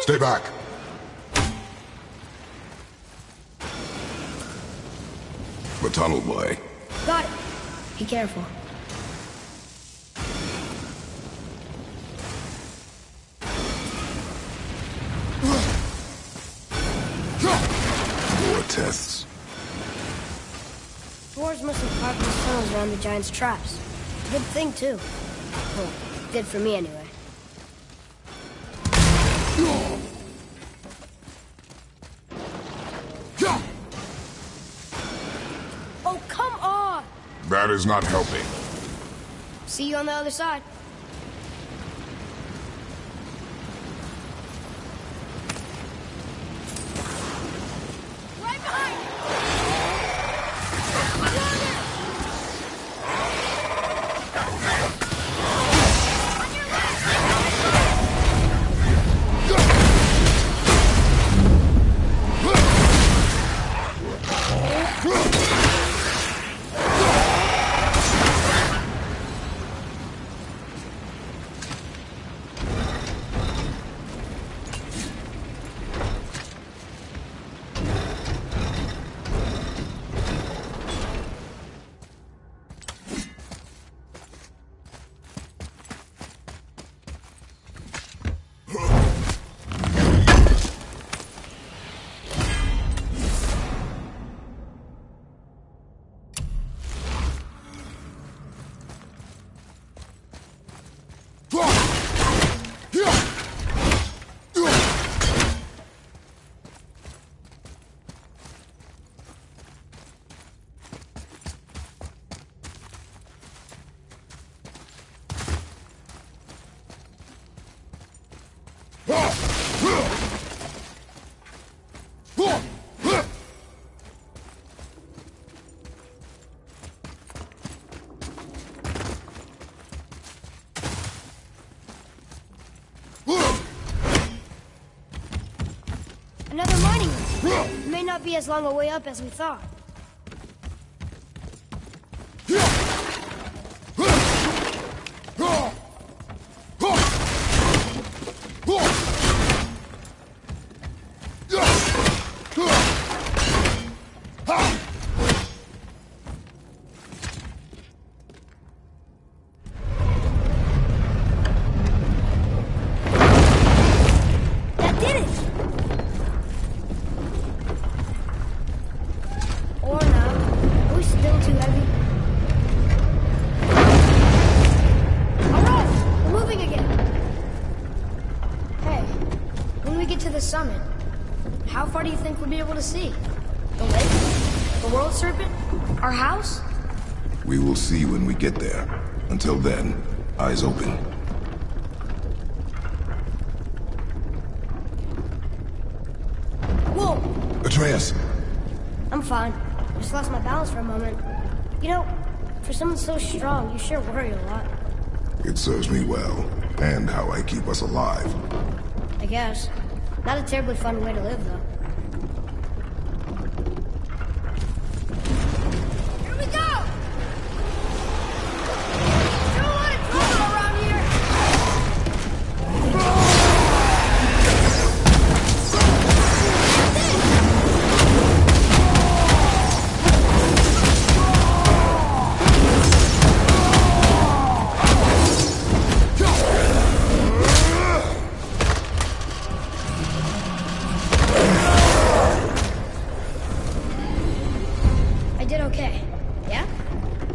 Stay back. The tunnel boy. Got it. Be careful. More tests. Dwarves must have carved these tunnels around the giant's traps. Good thing, too. Well, good for me, anyway. Oh, come on! That is not helping. See you on the other side. Right behind you! Another mining room. It may not be as long a way up as we thought. Summit. How far do you think we'll be able to see? The lake? The world serpent? Our house? We will see when we get there. Until then, eyes open. Whoa! Atreus! I'm fine. Just lost my balance for a moment. You know, for someone so strong, you sure worry a lot. It serves me well, and how I keep us alive. I guess. Not a terribly fun way to live, though. Here we go! Do a lot of trouble around here!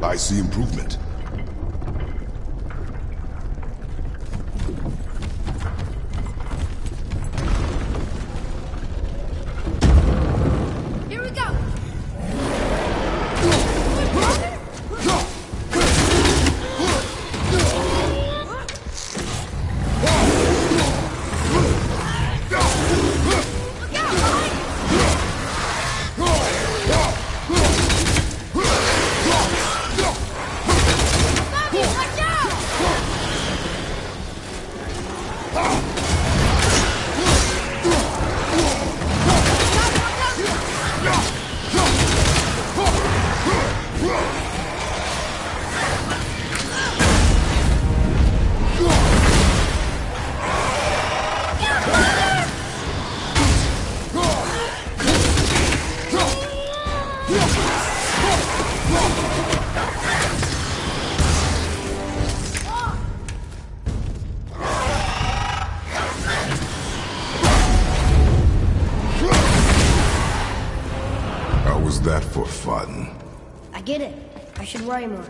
I see improvement. Here we go! Was that for fun? I get it. I should worry more.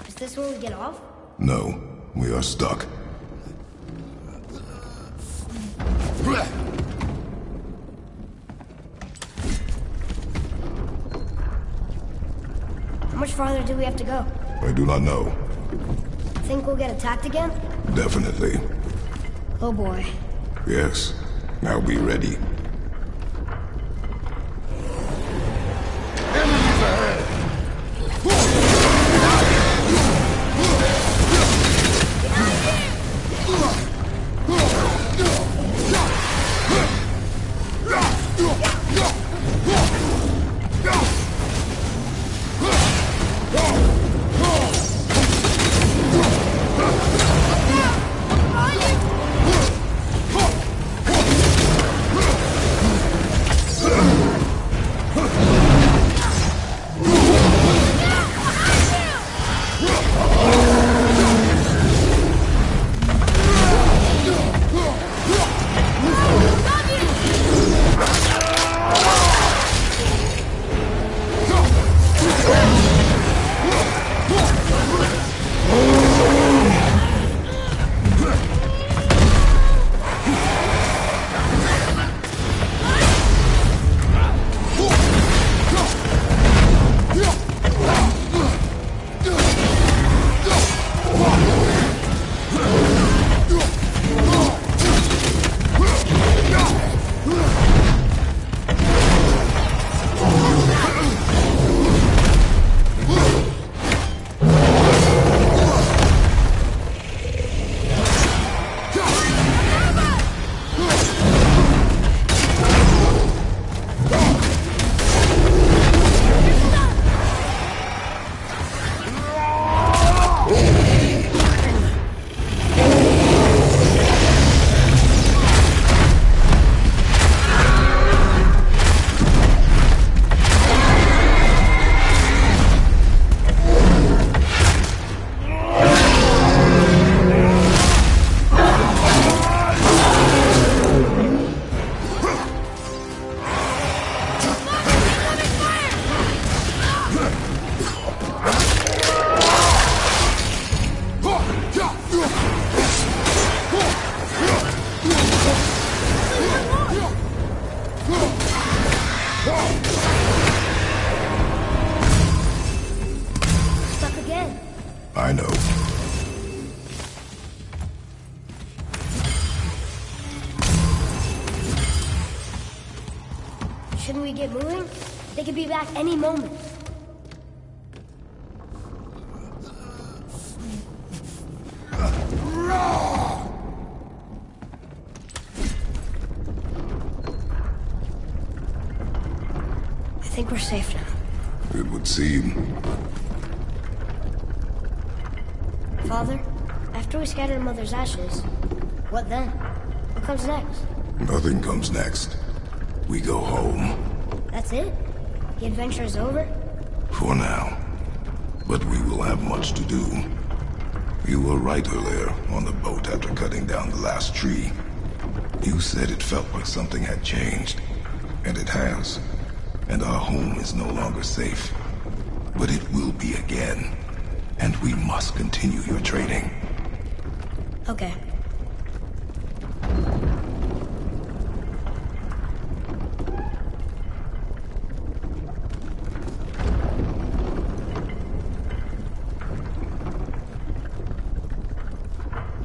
Is this where we get off? No, we are stuck. How much farther do we have to go? I do not know. Think we'll get attacked again? Definitely. Oh boy. Yes. Now be ready. Enemies ahead! Stuck again. I know. Shouldn't we get moving? They could be back any moment. I think we're safe now. It would seem. Father, after we scatter Mother's ashes, what then? What comes next? Nothing comes next. We go home. That's it? The adventure is over? For now. But we will have much to do. You were right earlier on the boat after cutting down the last tree. You said it felt like something had changed. And it has. And our home is no longer safe. But it will be again. And we must continue your training. Okay.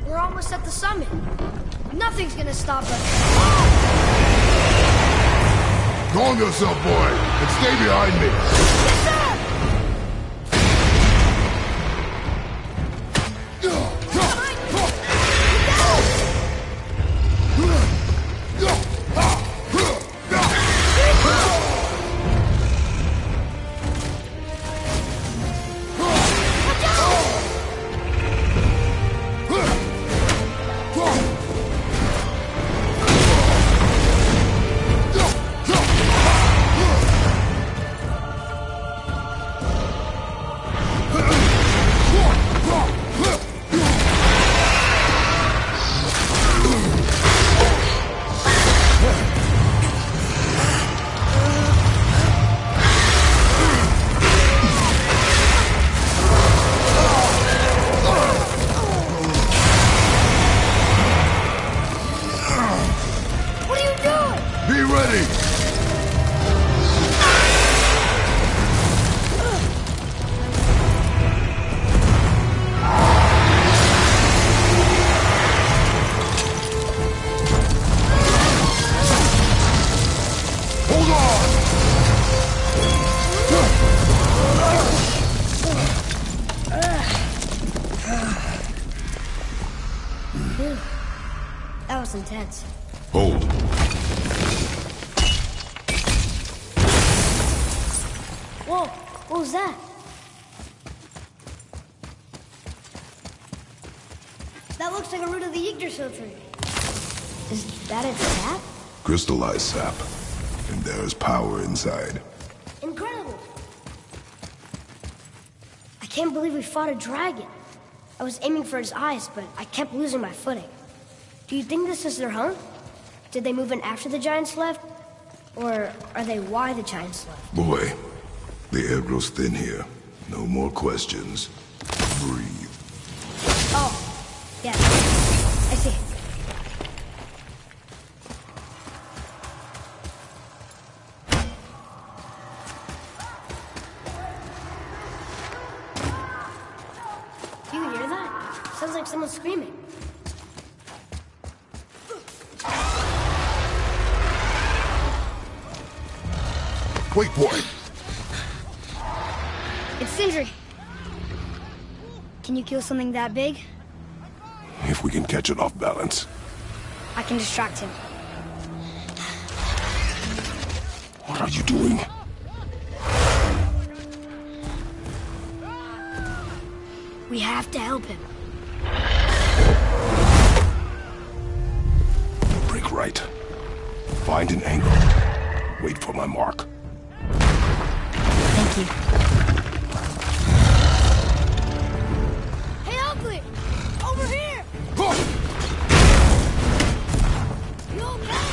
We're almost at the summit. Nothing's gonna stop us. Calm yourself, boy, and stay behind me. Yes, sir! ready! Hold on! That was intense. Hold. Whoa, what was that? That looks like a root of the Yggdrasil tree. Is that its sap? Crystallized sap. And there's power inside. Incredible! I can't believe we fought a dragon. I was aiming for its eyes, but I kept losing my footing. Do you think this is their home? Did they move in after the giants left? Or are they why the giants left? Boy, the air grows thin here. No more questions. Breathe. Oh, yeah. I see. Do you hear that? Sounds like someone screaming. Wait for it! It's Sindri. Can you kill something that big? If we can catch it off balance. I can distract him. What are you doing? We have to help him. Break right. Find an angle. Wait for my mark. Thank you. Hey, Ugly! Over here! You okay?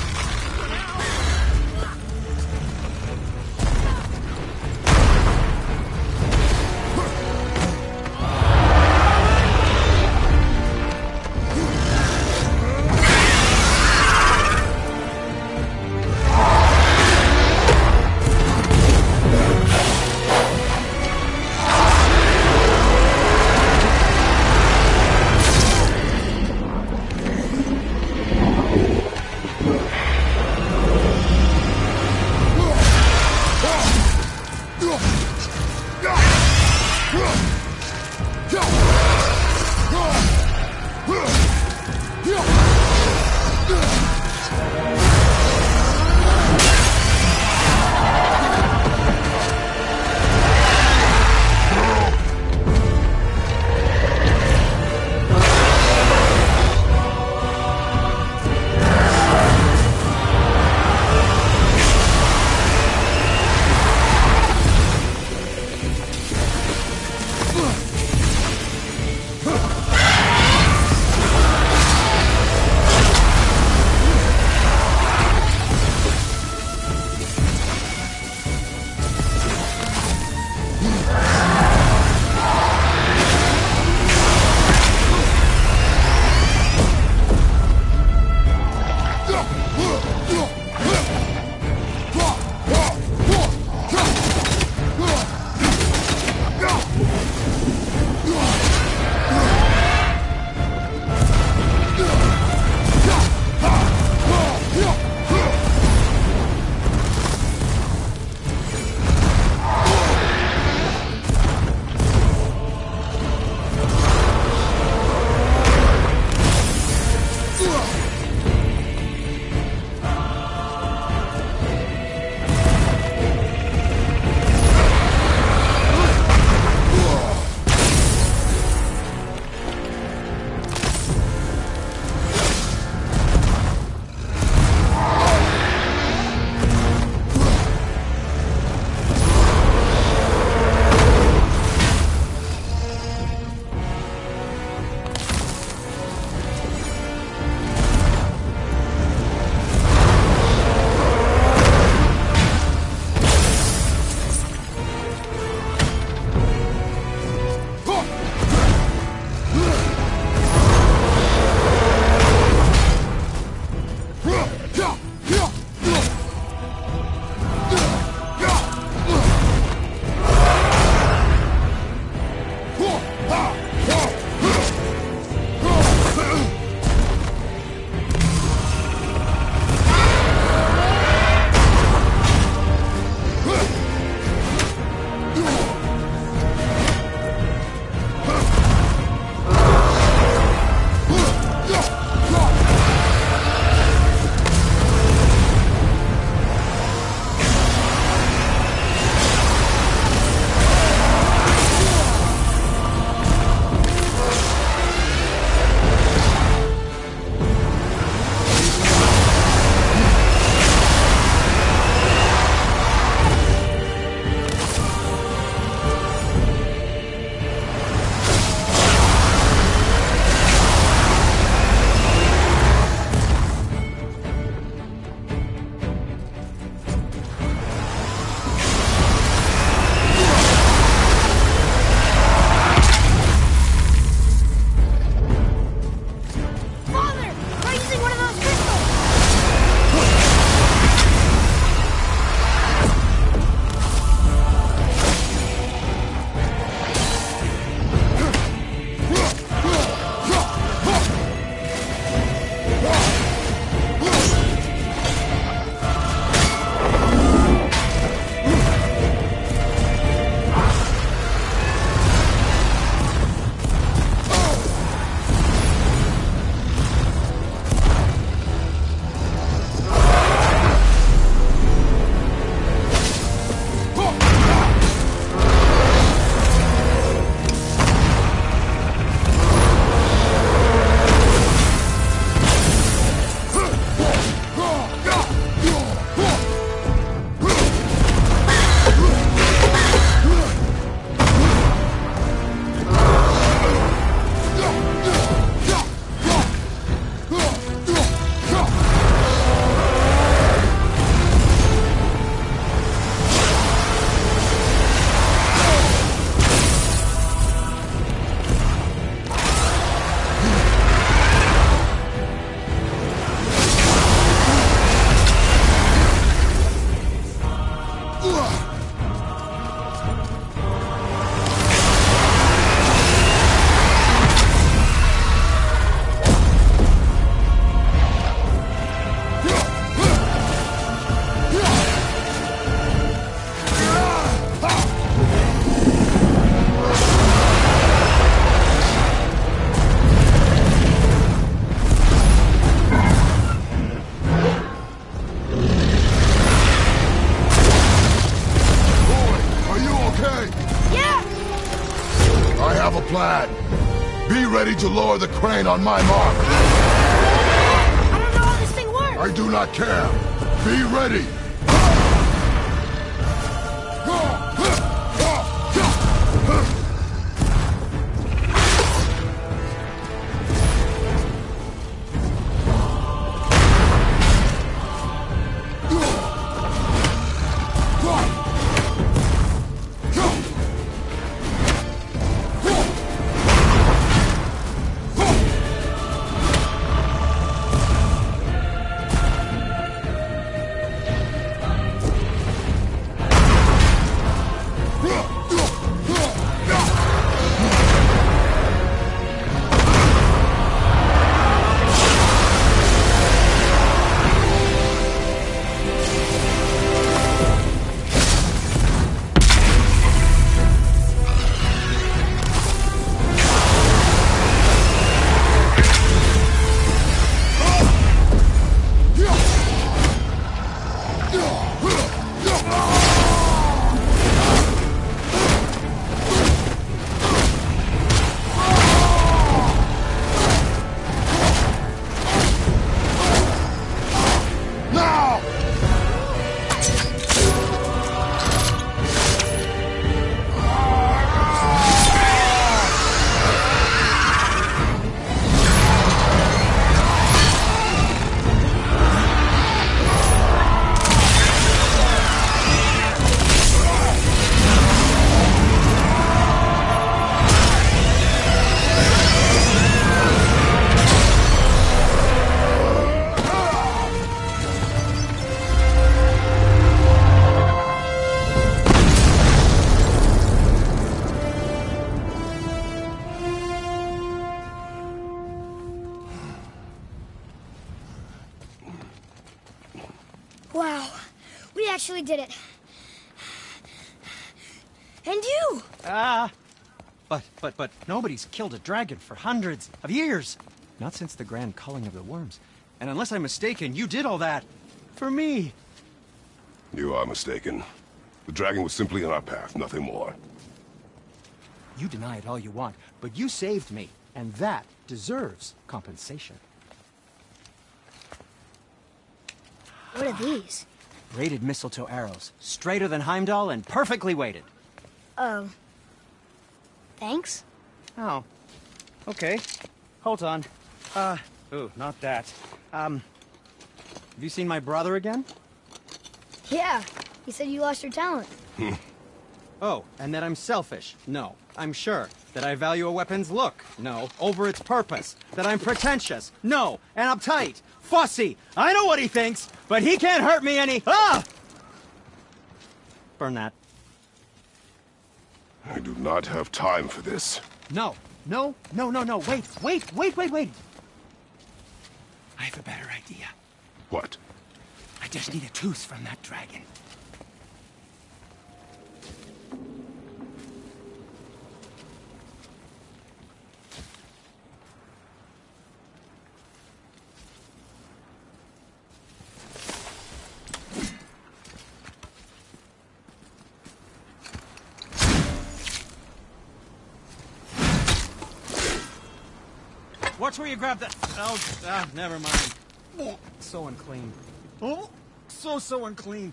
to lower the crane on my mark. I don't know how this thing works. I do not care. Be ready. Wow, we actually did it. And you! But nobody's killed a dragon for hundreds of years. Not since the grand culling of the worms. And unless I'm mistaken, you did all that for me. You are mistaken. The dragon was simply in our path, nothing more. You deny it all you want, but you saved me, and that deserves compensation. What are these? Braided mistletoe arrows, straighter than Heimdall and perfectly weighted. Oh. Thanks? Oh. Okay. Hold on. Ooh, not that. Have you seen my brother again? Yeah, he said you lost your talent. Oh, and that I'm selfish? No, I'm sure. That I value a weapon's look? No, over its purpose. That I'm pretentious? No, and uptight. Fussy. I know what he thinks, but he can't hurt me any. Ah! Burn that. I do not have time for this. No. Wait. I have a better idea. What? I just need a tooth from that dragon. Watch where you grab that. Oh, never mind. Oh, so unclean. Oh, so unclean.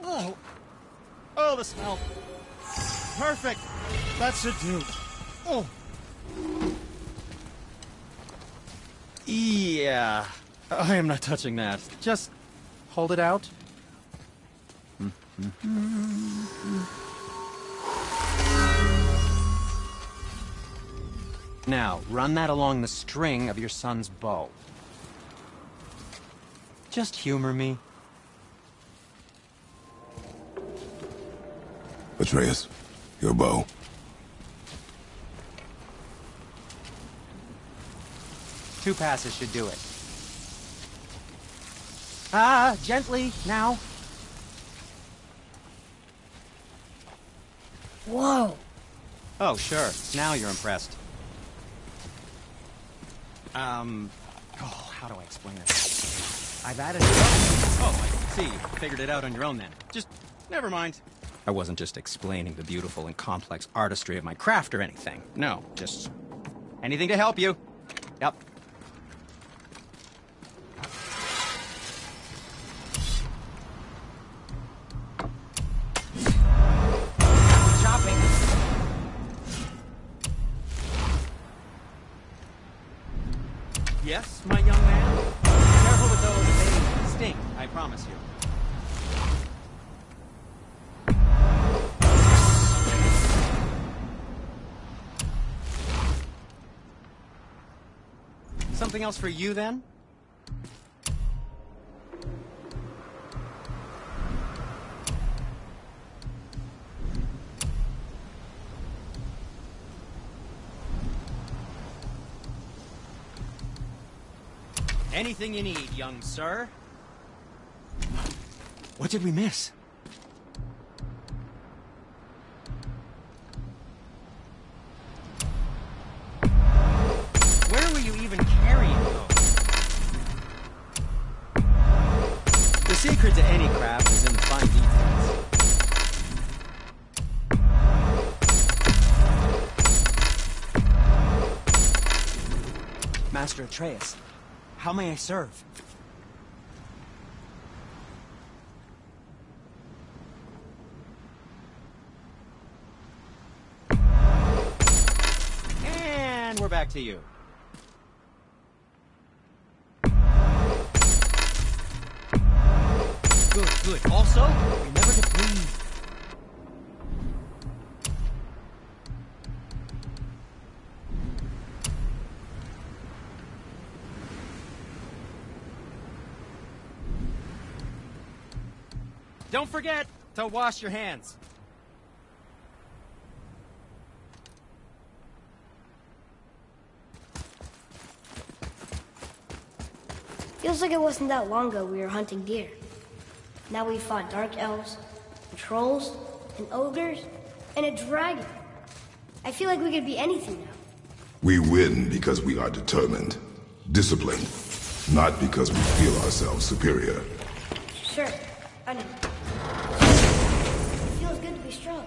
Oh, the smell. Perfect. That should do. Oh. Yeah. I am not touching that. Just hold it out. Now, run that along the string of your son's bow. Just humor me. Atreus, your bow. Two passes should do it. Gently, now. Whoa. Oh, sure. Now you're impressed. How do I explain it? I've added... Oh, I see. You figured it out on your own then. Just, never mind. I wasn't just explaining the beautiful and complex artistry of my craft or anything. No, just Anything to help you. Yep. Shopping. Yes, my young man? Careful with those, they stink, I promise you. Something else for you, then? Anything you need, young sir. What did we miss? Where were you even carrying those? The secret to any craft is in the fine details. Master Atreus, how may I serve? And we're back to you. Good, good. Also, remember to breathe. Don't forget to wash your hands. Feels like it wasn't that long ago we were hunting deer. Now we fought dark elves, and trolls, and ogres, and a dragon. I feel like we could be anything now. We win because we are determined, disciplined, not because we feel ourselves superior. Sure, I know. It feels good to be strong,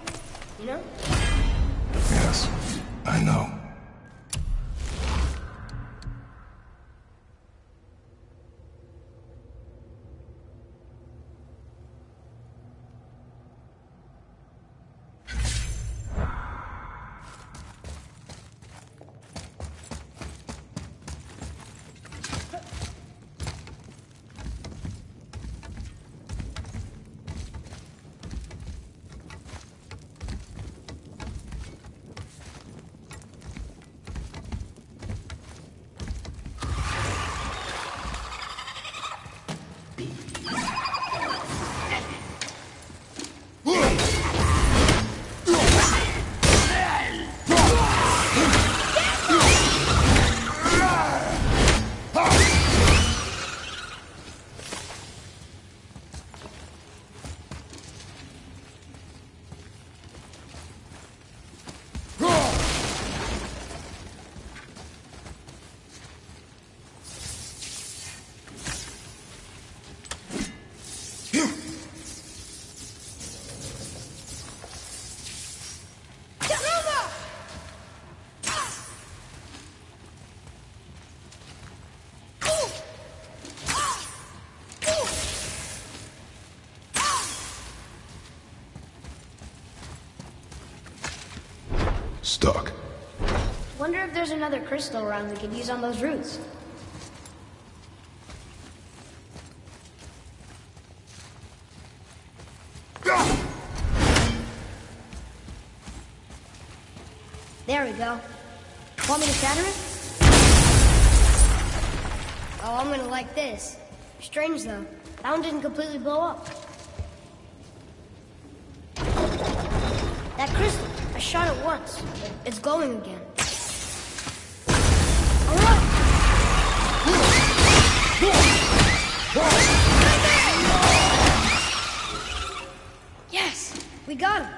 you know? Yes, I know. Stuck. Wonder if there's another crystal around we could use on those roots. There we go. Want me to shatter it? Oh, I'm gonna like this. Strange though, that one didn't completely blow up. That crystal, I shot it once. It's glowing again. All right. Yes, we got him.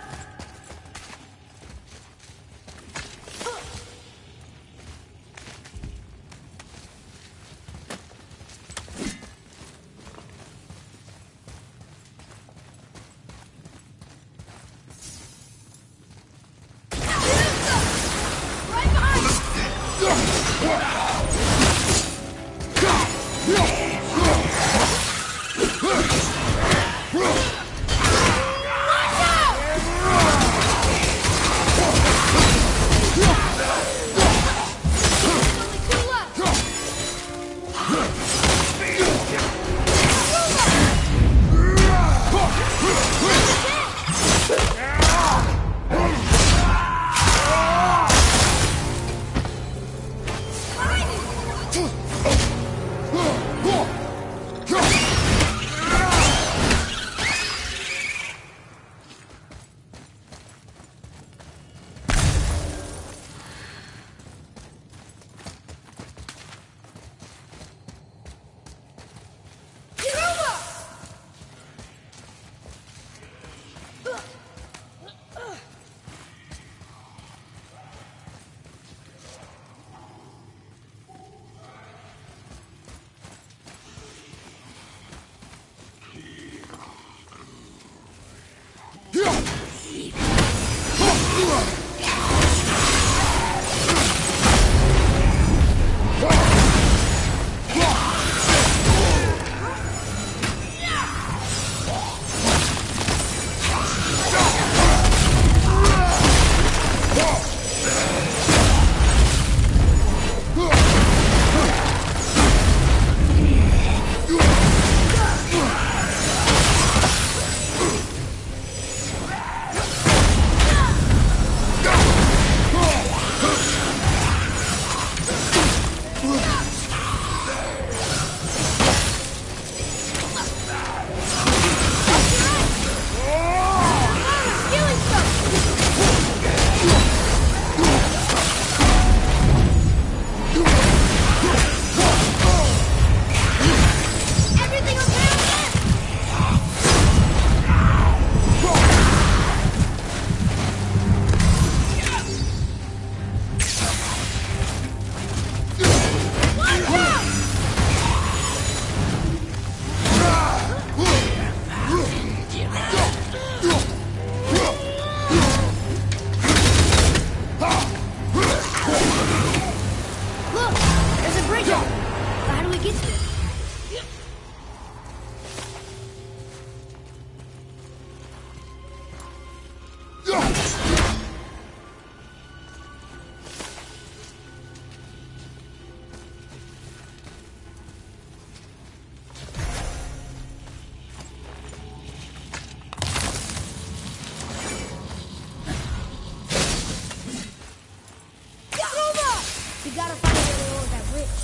We gotta find a way to lower that bridge.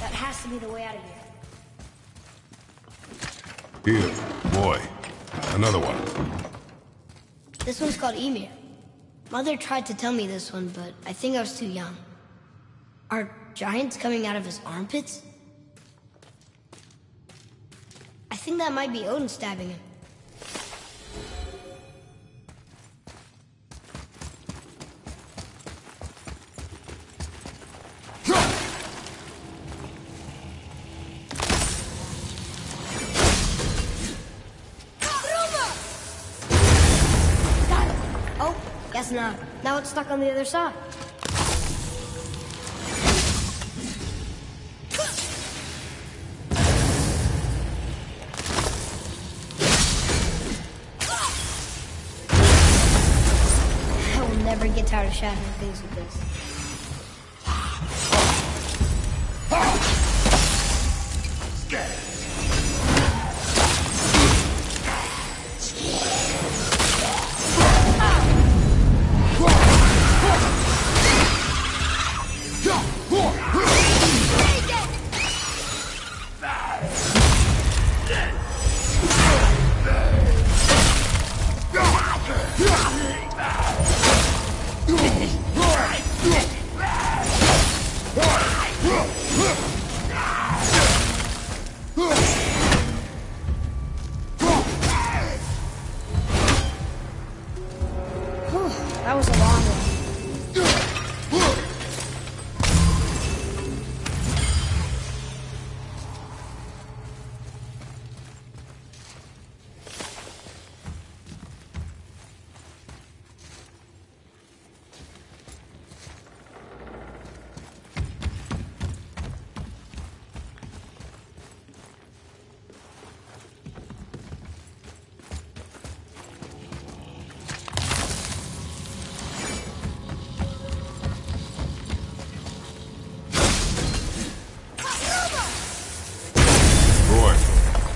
That has to be the way out of here. Here, boy. Another one. This one's called Ymir. Mother tried to tell me this one, but I think I was too young. Are giants coming out of his armpits? I think that might be Odin stabbing him. Guess not. Now it's stuck on the other side. I will never get tired of shattering things with this. That was a long one.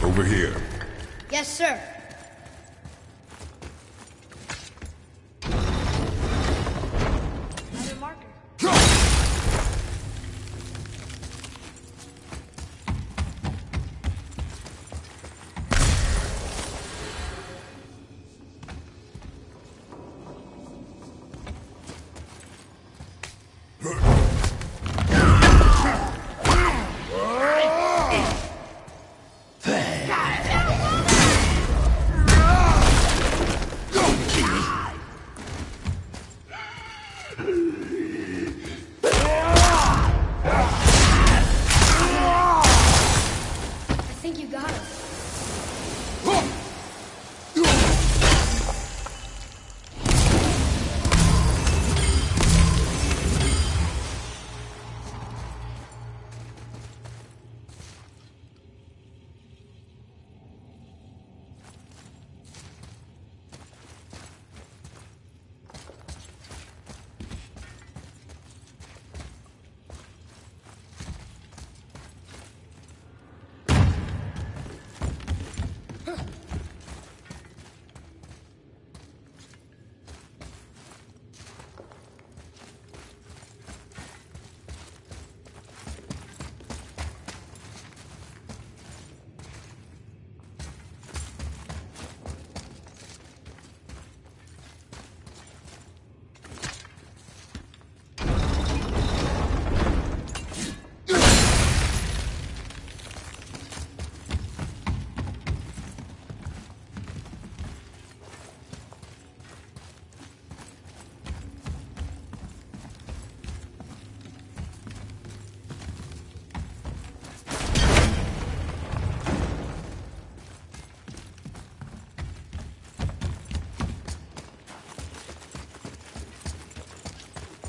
Over here. Yes, sir. Another marker. I think you got it.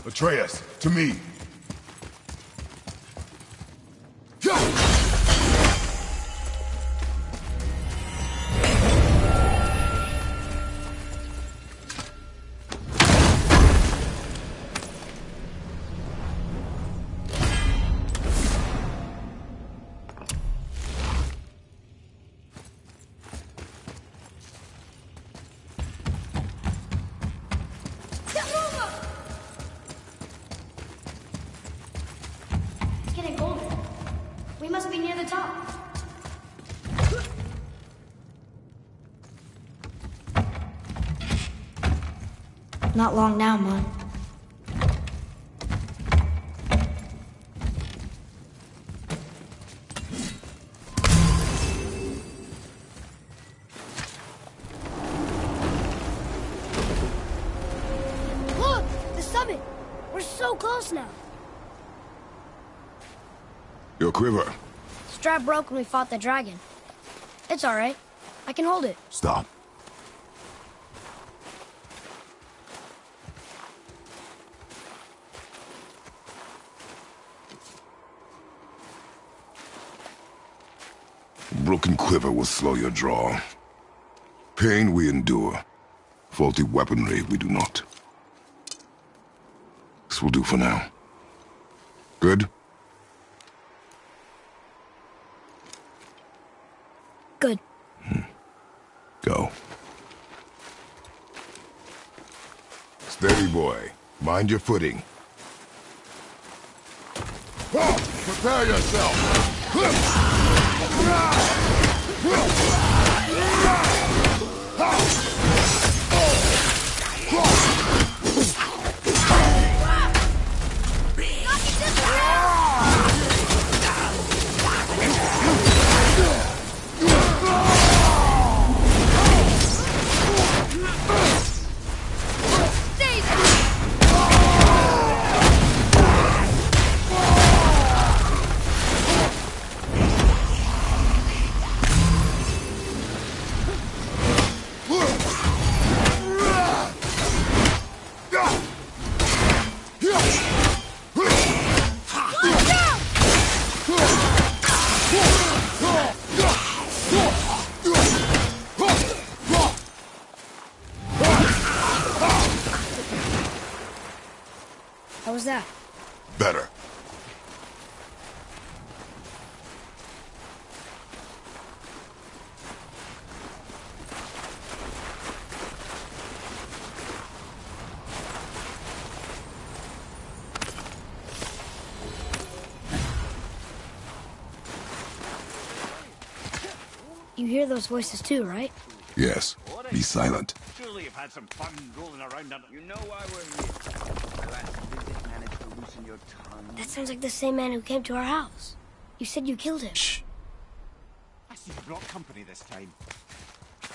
Atreus, to me! It's getting colder. We must be near the top. Not long now, Mom. Look! The summit! We're so close now. Your quiver. Strap broke when we fought the dragon. It's alright. I can hold it. Stop. Broken quiver will slow your draw. Pain we endure. Faulty weaponry we do not. This will do for now. Good? Good. Go. Steady, boy. Mind your footing. Prepare yourself! How was that? Better. You hear those voices too, right? Yes. Be silent. Surely you've had some fun rolling around under... You know why we're here. My last visit managed to loosen your tongue. That sounds like the same man who came to our house. You said you killed him. Shh. I see you brought company this time.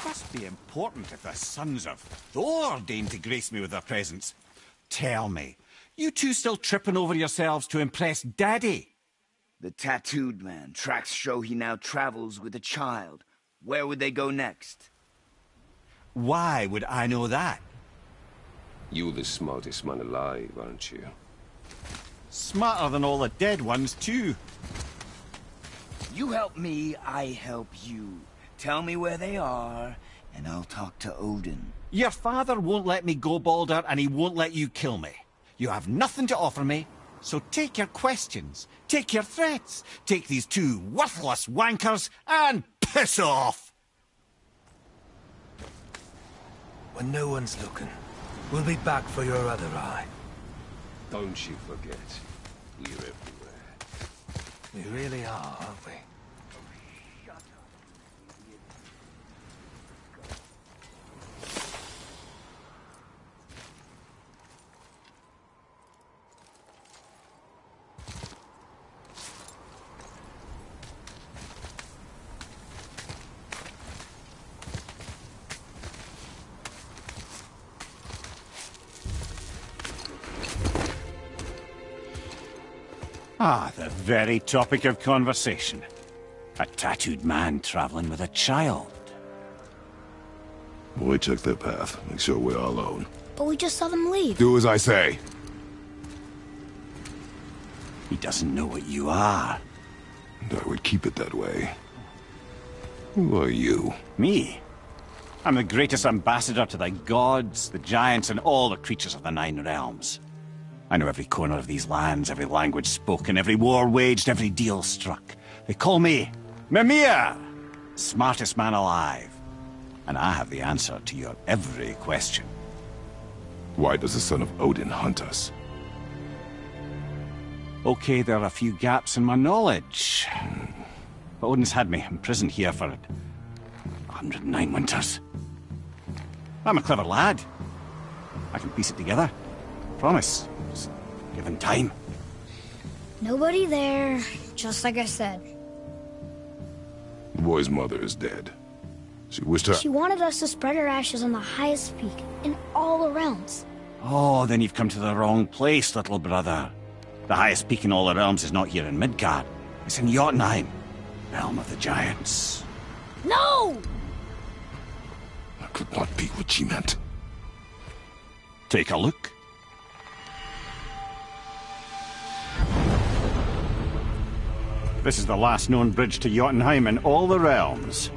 Must be important if the sons of Thor deign to grace me with their presence. Tell me, you two still tripping over yourselves to impress Daddy? The tattooed man. Tracks show he now travels with a child. Where would they go next? Why would I know that? You're the smartest man alive, aren't you? Smarter than all the dead ones, too. You help me, I help you. Tell me where they are, and I'll talk to Odin. Your father won't let me go, Baldur, and he won't let you kill me. You have nothing to offer me, so take your questions, take your threats, take these two worthless wankers, and piss off! When no one's looking, we'll be back for your other eye. Don't you forget, we're everywhere. We really are, aren't we? Ah, the very topic of conversation. A tattooed man traveling with a child. Boy, check their path. Make sure we're alone. But we just saw them leave. Do as I say. He doesn't know what you are. And I would keep it that way. Who are you? Me? I'm the greatest ambassador to the gods, the giants, and all the creatures of the Nine Realms. I know every corner of these lands, every language spoken, every war waged, every deal struck. They call me Mimir, smartest man alive. And I have the answer to your every question. Why does the son of Odin hunt us? Okay, there are a few gaps in my knowledge. But Odin's had me imprisoned here for 109 winters. I'm a clever lad. I can piece it together. Promise. Just given time. Nobody there, just like I said. The boy's mother is dead. She wished her... She wanted us to spread her ashes on the highest peak in all the realms. Oh, then you've come to the wrong place, little brother. The highest peak in all the realms is not here in Midgard. It's in Jotunheim, realm of the giants. No! That could not be what she meant. Take a look. This is the last known bridge to Jotunheim in all the realms.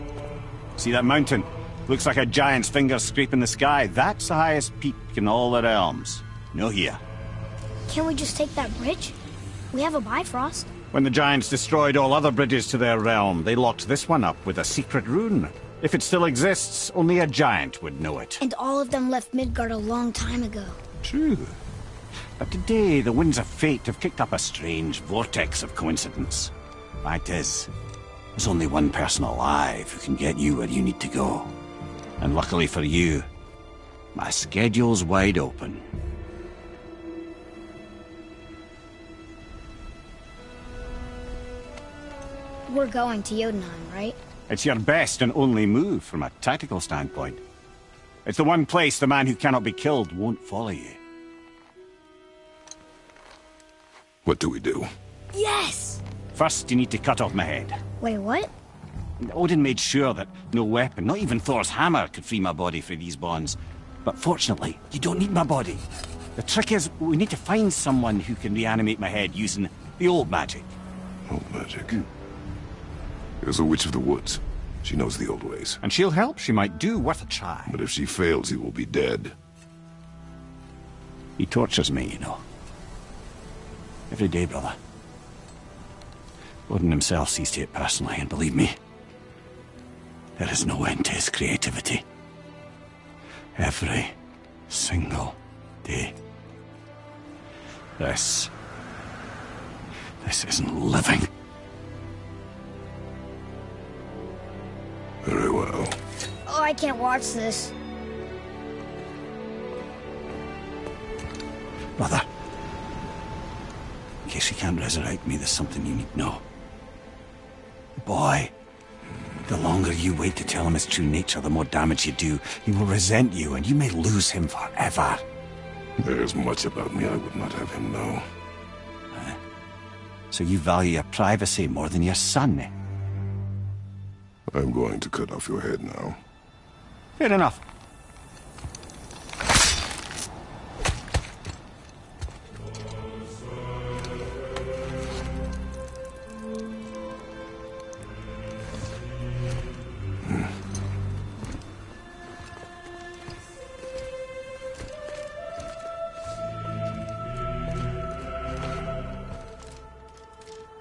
See that mountain? Looks like a giant's finger scraping the sky. That's the highest peak in all the realms. No here. Can't we just take that bridge? We have a Bifrost. When the giants destroyed all other bridges to their realm, they locked this one up with a secret rune. If it still exists, only a giant would know it. And all of them left Midgard a long time ago. True. But today, the winds of fate have kicked up a strange vortex of coincidence. Fact is, there's only one person alive who can get you where you need to go. And luckily for you, my schedule's wide open. We're going to Jotunheim, right? It's your best and only move from a tactical standpoint. It's the one place the man who cannot be killed won't follow you. What do we do? Yes! First, you need to cut off my head. Wait, what? Odin made sure that no weapon, not even Thor's hammer, could free my body from these bonds. But fortunately, you don't need my body. The trick is, we need to find someone who can reanimate my head using the old magic. Old magic? There's a witch of the woods. She knows the old ways. And she'll help. She might do worth a try. But if she fails, he will be dead. He tortures me, you know. Every day, brother. Odin himself sees to it personally, and believe me, there is no end to his creativity. Every single day. This isn't living. Very well. Oh, I can't watch this. Brother, in case you can't resurrect me, there's something you need to know. Boy, the longer you wait to tell him his true nature, the more damage you do. He will resent you, and you may lose him forever. There's much about me I would not have him know. So you value your privacy more than your son, eh? I'm going to cut off your head now. Fair enough.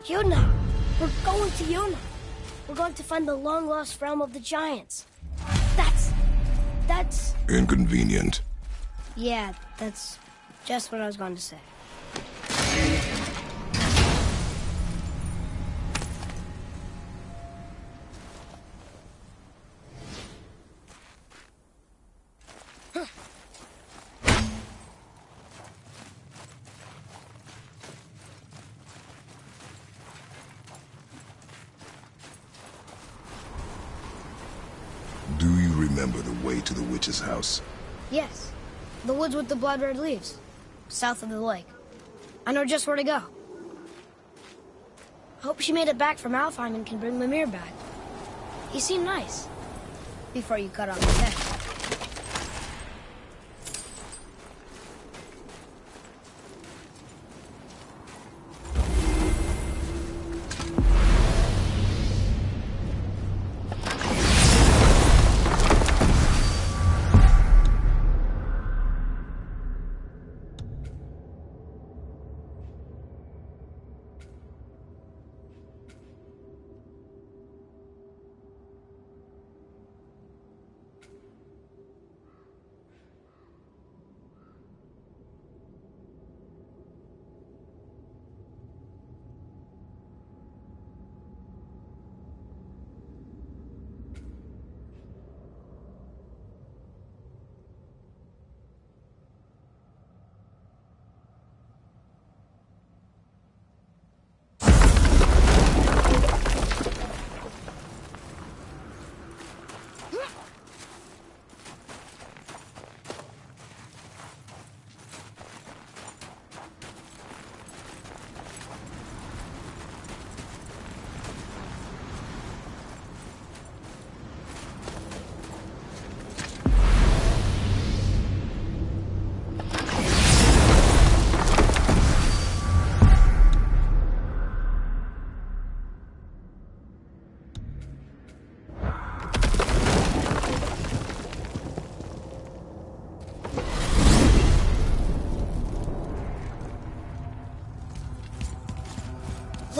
Jotunheim! We're going to Jotunheim! We're going to find the long-lost realm of the giants. That's... Inconvenient. Yeah, that's just what I was going to say. Do you remember the way to the witch's house? Yes. The woods with the blood-red leaves. South of the lake. I know just where to go. Hope she made it back from Alfheim and can bring Mimir back. He seemed nice. Before you cut off his head.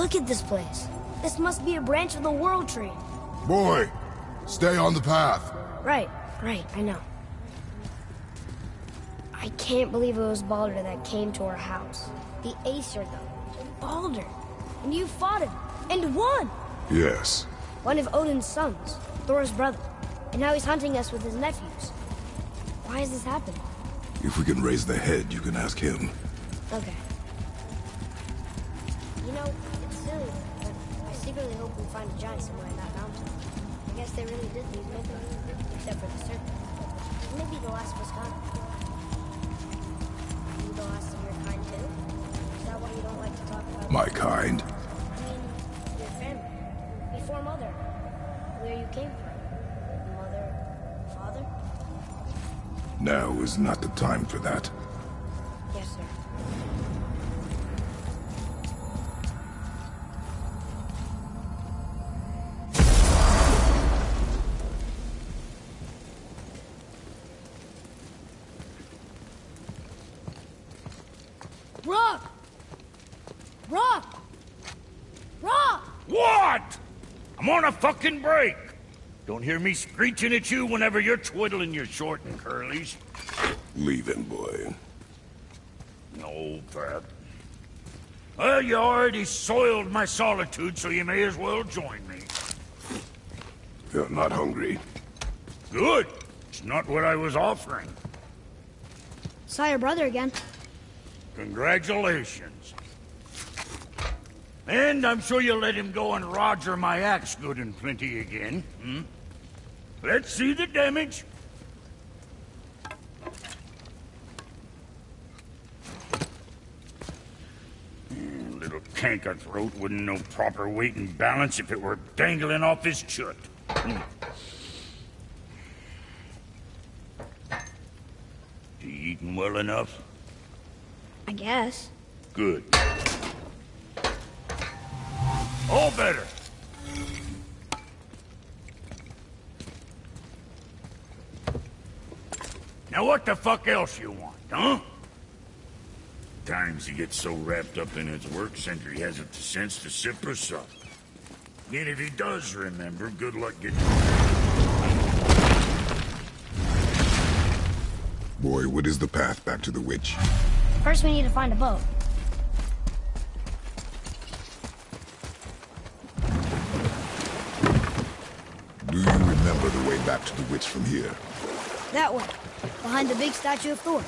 Look at this place. This must be a branch of the World Tree. Boy, stay on the path. Right, I know. I can't believe it was Baldur that came to our house. The Aesir, though. Baldur. And you fought him. And won! Yes. One of Odin's sons. Thor's brother. And now he's hunting us with his nephews. Why is this happening? If we can raise the head, you can ask him. Okay. You know, it's silly, but I secretly hope we find a giant somewhere in that mountain. I guess they really did leave nothing, except for the serpent. Maybe the last was kind. You the last of your kind too? Is that why you don't like to talk about My kind? I mean, your family. Before Mother. Where you came from. Mother, father? Now is not the time for that. Yes, sir. Rock! Rock! Rock! What? I'm on a fucking break. Don't hear me screeching at you whenever you're twiddling your short and curlies. Leave him, boy. No, Pat. Well, you already soiled my solitude, so you may as well join me. You're not hungry. Good. It's not what I was offering. Saw your brother again. Congratulations. And I'm sure you'll let him go and roger my axe good and plenty again, hmm? Let's see the damage. Little canker throat wouldn't know proper weight and balance if it were dangling off his chut. You eating well enough? I guess. Good. All better. Now what the fuck else you want, huh? Times he gets so wrapped up in his work, Sentry hasn't the sense to sip or sup. And if he does remember, good luck getting... Boy, what is the path back to the witch? First we need to find a boat. Do you remember the way back to the witch from here? That way. Behind the big statue of Thor.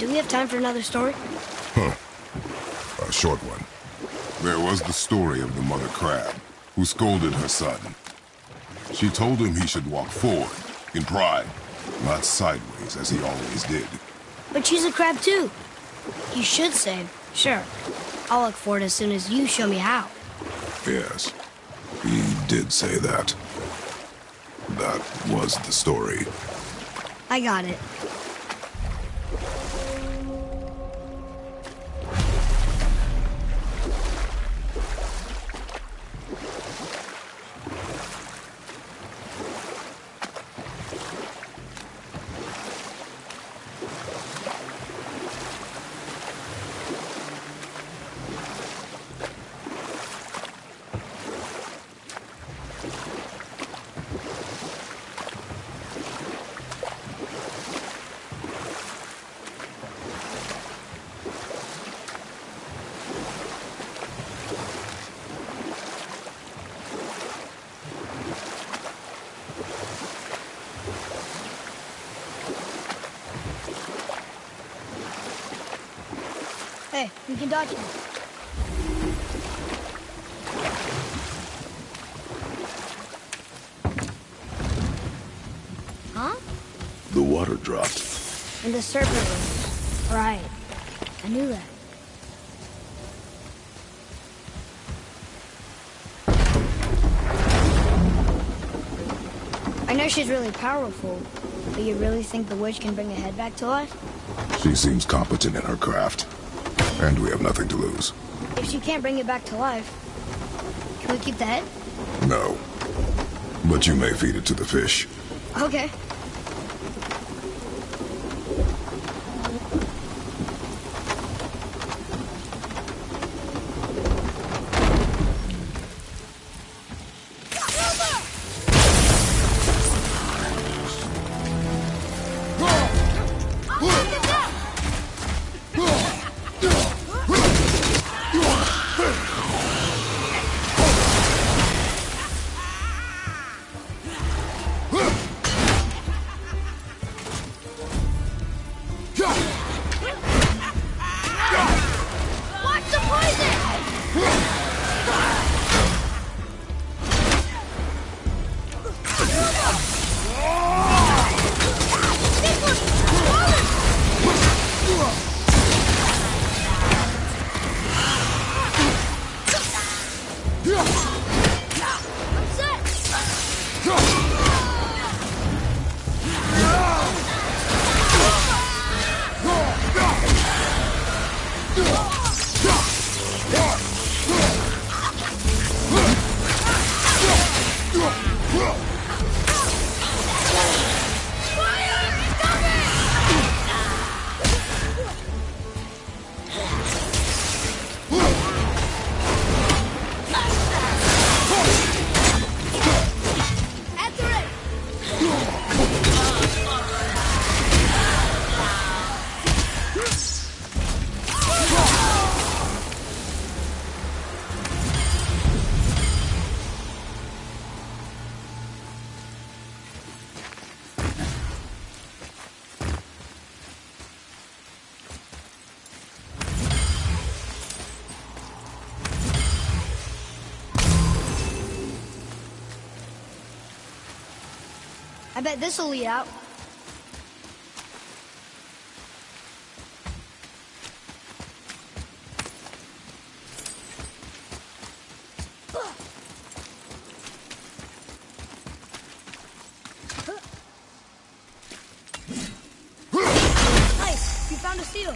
Do we have time for another story? A short one. There was the story of the Mother Crab, who scolded her son. She told him he should walk forward, in pride, not sideways as he always did. But she's a crab too. You should say, sure. I'll look for it as soon as you show me how. Yes, he did say that. That was the story. I got it. Hey, we can dodge him. Huh? The water dropped. And the serpent was... Right. I knew that. I know she's really powerful, but you really think the witch can bring a head back to life? She seems competent in her craft. And we have nothing to lose. If she can't bring it back to life, can we keep the head? No. But you may feed it to the fish. Okay. I bet this'll lead out. Nice! You found a seal.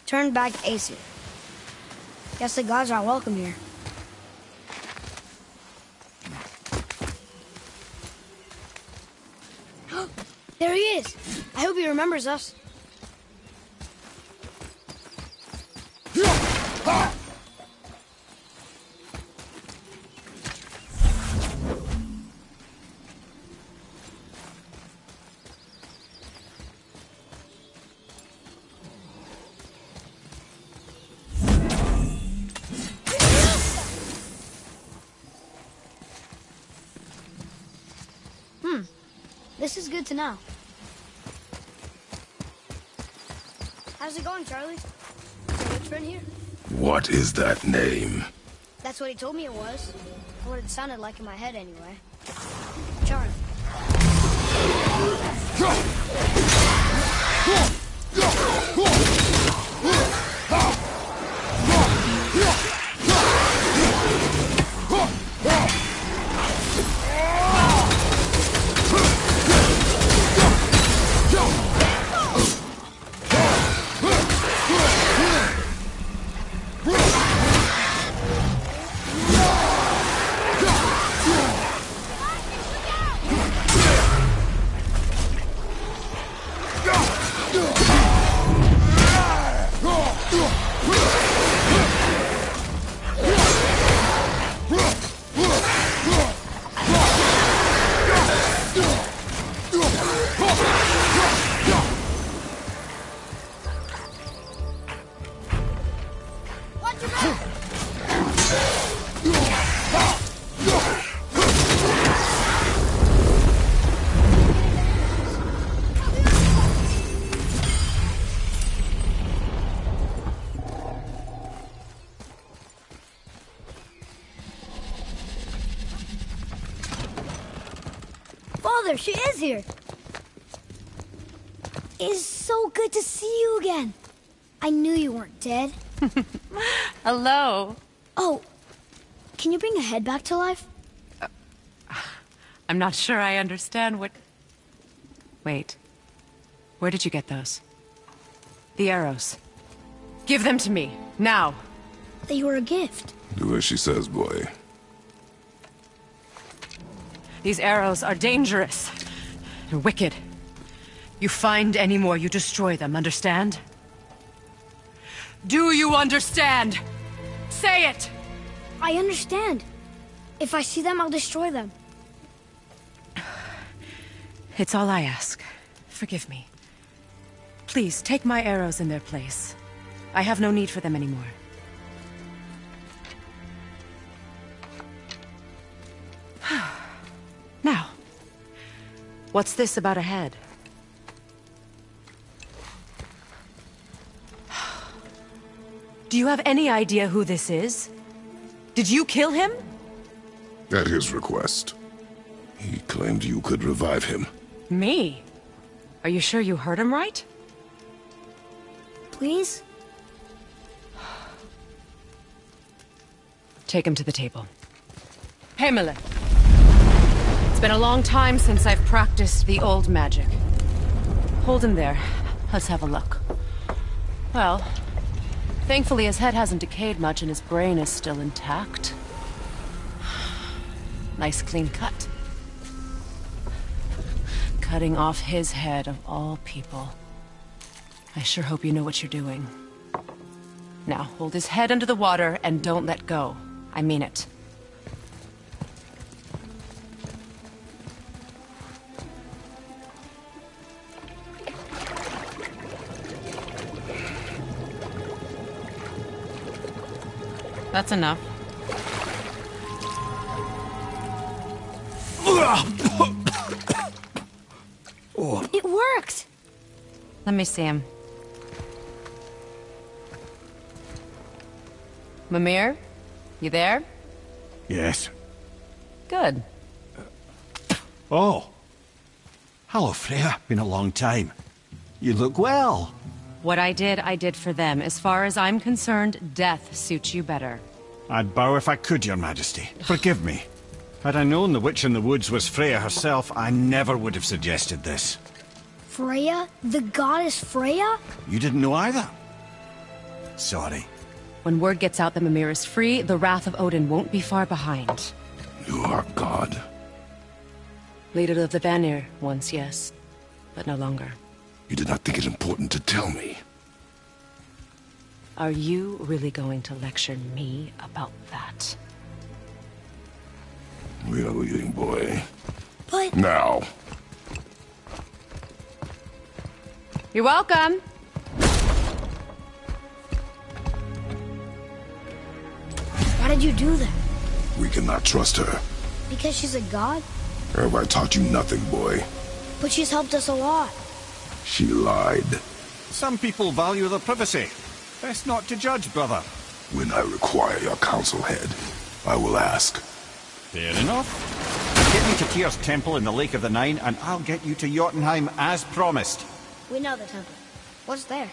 Turn back Aesir. Guess the gods aren't welcome here. There he is! I hope he remembers us. This is good to know. How's it going, Charlie? Is your good friend here? What is that name? That's what he told me it was. Or what it sounded like in my head, anyway. Charlie. Father, she is here. It's so good to see you again. I knew you weren't dead. Hello. Oh, can you bring a head back to life? I'm not sure I understand what... Wait. Where did you get those? The arrows. Give them to me, now! They were a gift. Do as she says, boy. These arrows are dangerous. They're wicked. You find any more, you destroy them, understand? Do you understand? Say it! I understand. If I see them, I'll destroy them. It's all I ask. Forgive me. Please, take my arrows in their place. I have no need for them anymore. Now, what's this about a head? Do you have any idea who this is? Did you kill him? At his request. He claimed you could revive him. Me? Are you sure you heard him right? Please? Take him to the table. Heimele. It's been a long time since I've practiced the old magic. Hold him there. Let's have a look. Well, thankfully his head hasn't decayed much and his brain is still intact. Nice clean cut. Cutting off his head of all people. I sure hope you know what you're doing. Now, hold his head under the water and don't let go. I mean it. That's enough. It worked! Let me see him. Mimir? You there? Yes. Good. Oh. Hello, Freya. Been a long time. You look well. What I did for them. As far as I'm concerned, death suits you better. I'd bow if I could, Your Majesty. Forgive me. Had I known the witch in the woods was Freya herself, I never would have suggested this. Freya? The goddess Freya? You didn't know either? Sorry. When word gets out that Mimir is free, the wrath of Odin won't be far behind. You are God. Leader of the Vanir, once, yes. But no longer. You did not think it important to tell me. Are you really going to lecture me about that? We are leaving, boy. But... Now. You're welcome. Why did you do that? We cannot trust her. Because she's a god? Have I taught you nothing, boy? But she's helped us a lot. She lied. Some people value their privacy. Best not to judge, brother. When I require your council head, I will ask. Fair enough. Get me to Tyr's temple in the Lake of the Nine, and I'll get you to Jotunheim as promised. We know the temple. What's there?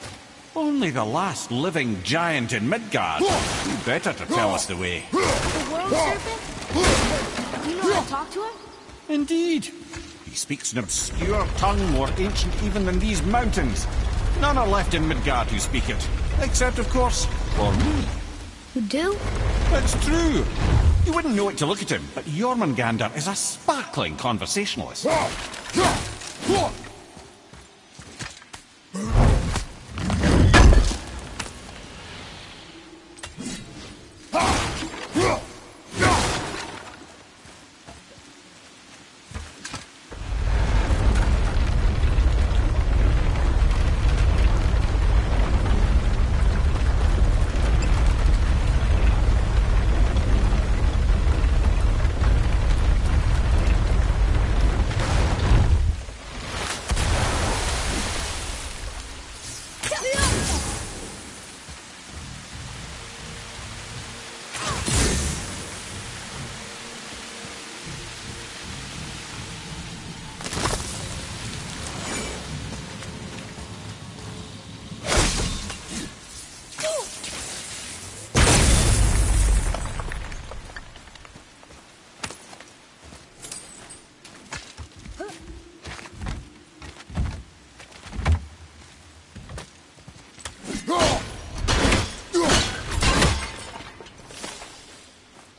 Only the last living giant in Midgard. You better to tell us the way. The world serpent? Do you know how to talk to him? Indeed. He speaks an obscure tongue more ancient even than these mountains. None are left in Midgard who speak it. Except, of course, for me. You do? That's true. You wouldn't know it to look at him, but Jormungandr is a sparkling conversationalist.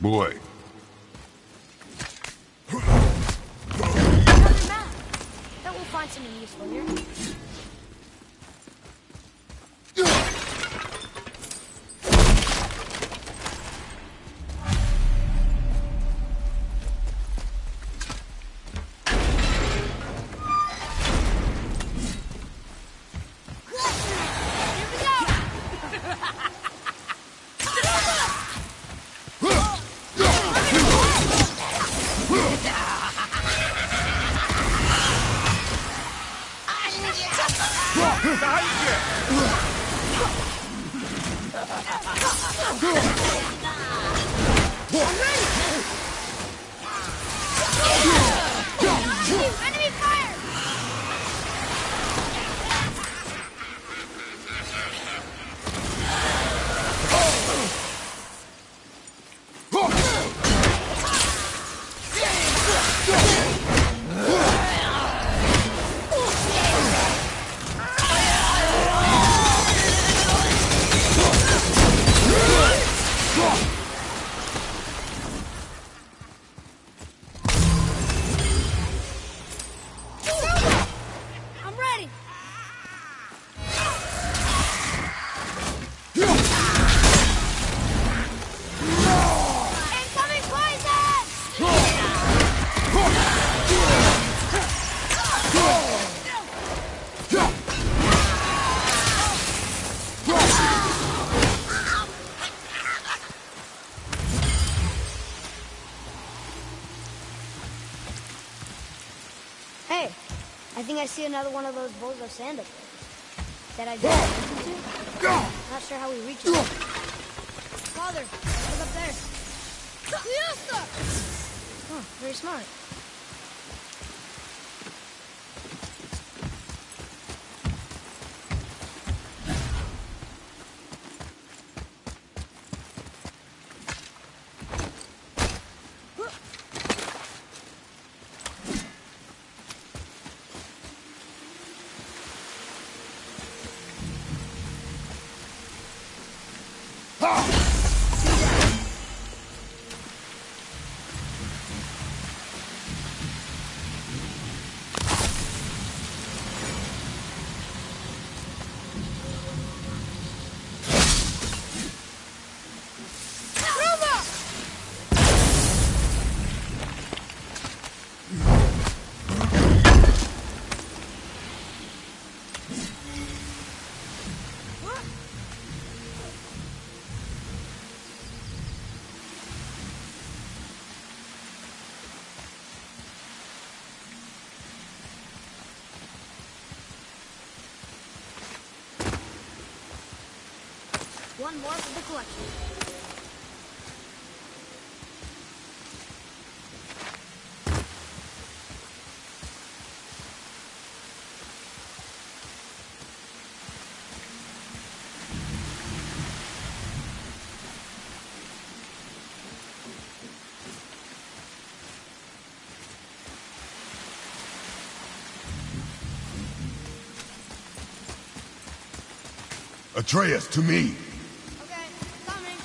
Boy. Another map. Bet we'll find something useful here. Enemy fire! I'm ready. Incoming poison! Hey, I think I see another one of those Bozo sandals. That I did listen to? Not sure how we reach it. Father, look up there. Oh, very smart. One more for the collection. Atreus, to me! Okay, coming.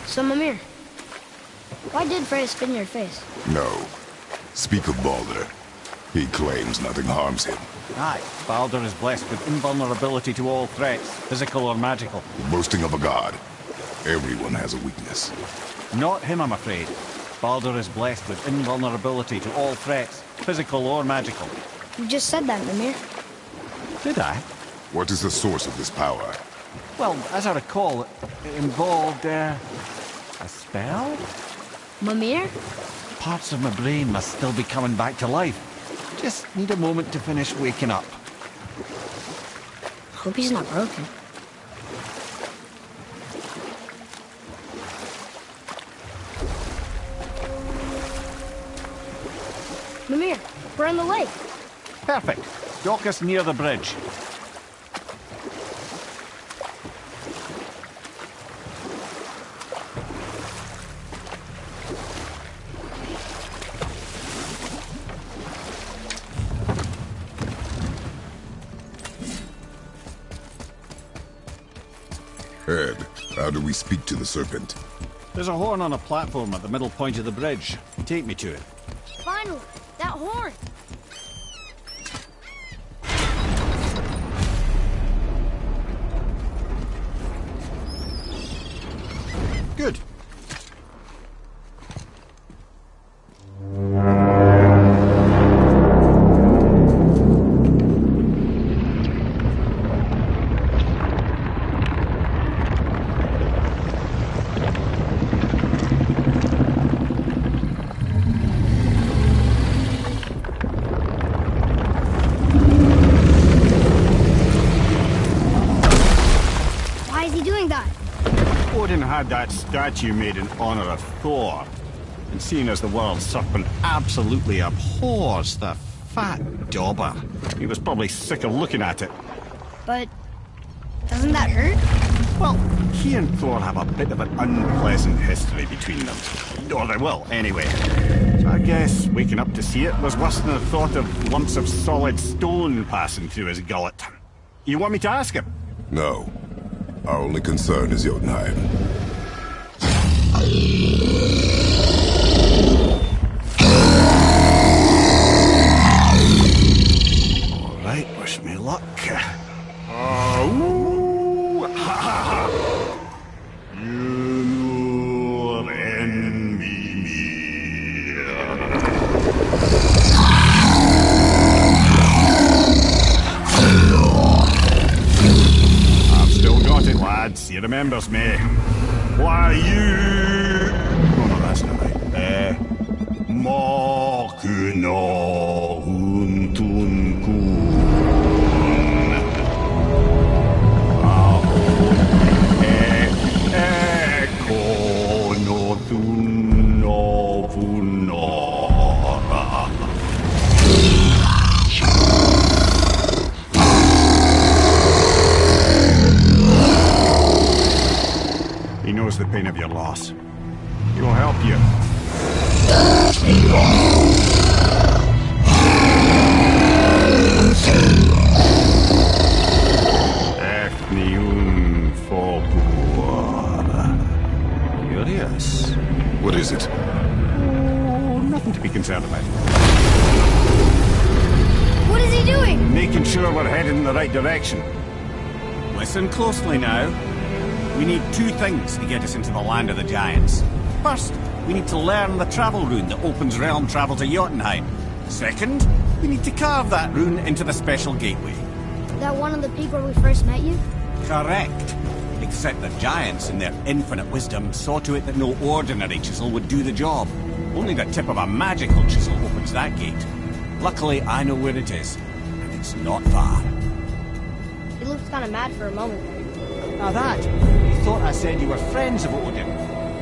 So, Mimir, why did Freya spit in your face? No. Speak of Baldur. He claims nothing harms him. Aye, Baldur is blessed with invulnerability to all threats, physical or magical. Boasting of a god. Everyone has a weakness. Not him, I'm afraid. Baldur is blessed with invulnerability to all threats, physical or magical. You just said that, Mimir. Did I? What is the source of this power? Well, as I recall, it involved, a spell? Mimir? Parts of my brain must still be coming back to life. Just need a moment to finish waking up. Hope he's not broken. Mimir, we're on the lake. Perfect. Dock us near the bridge. Ed, how do we speak to the serpent? There's a horn on a platform at the middle point of the bridge. Take me to it. Finally, that horn. Good. Why is he doing that? Odin had that statue made in honor of Thor. And seeing as the world serpent absolutely abhors the fat dauber, he was probably sick of looking at it. But doesn't that hurt? Well, he and Thor have a bit of an unpleasant history between them. Or they will, anyway. So I guess waking up to see it was worse than the thought of lumps of solid stone passing through his gullet. You want me to ask him? No. Our only concern is Jotunheim. All right, wish me luck. You envy me. I've still got it, lads. He remembers me. Why you? Oh no, that's not right. Makuna huntun kun. He knows the pain of your loss. He will help you. Efniun Fobur. Curious. What is it? Oh, nothing to be concerned about. What is he doing? Making sure we're headed in the right direction. Listen closely now. We need two things to get us into the land of the giants. First, we need to learn the travel rune that opens realm travel to Jotunheim. Second, we need to carve that rune into the special gateway. That one on the peak where we first met you? Correct. Except the giants, in their infinite wisdom, saw to it that no ordinary chisel would do the job. Only the tip of a magical chisel opens that gate. Luckily, I know where it is, and it's not far. He looked kind of mad for a moment there. Now that, you thought I said you were friends of Odin.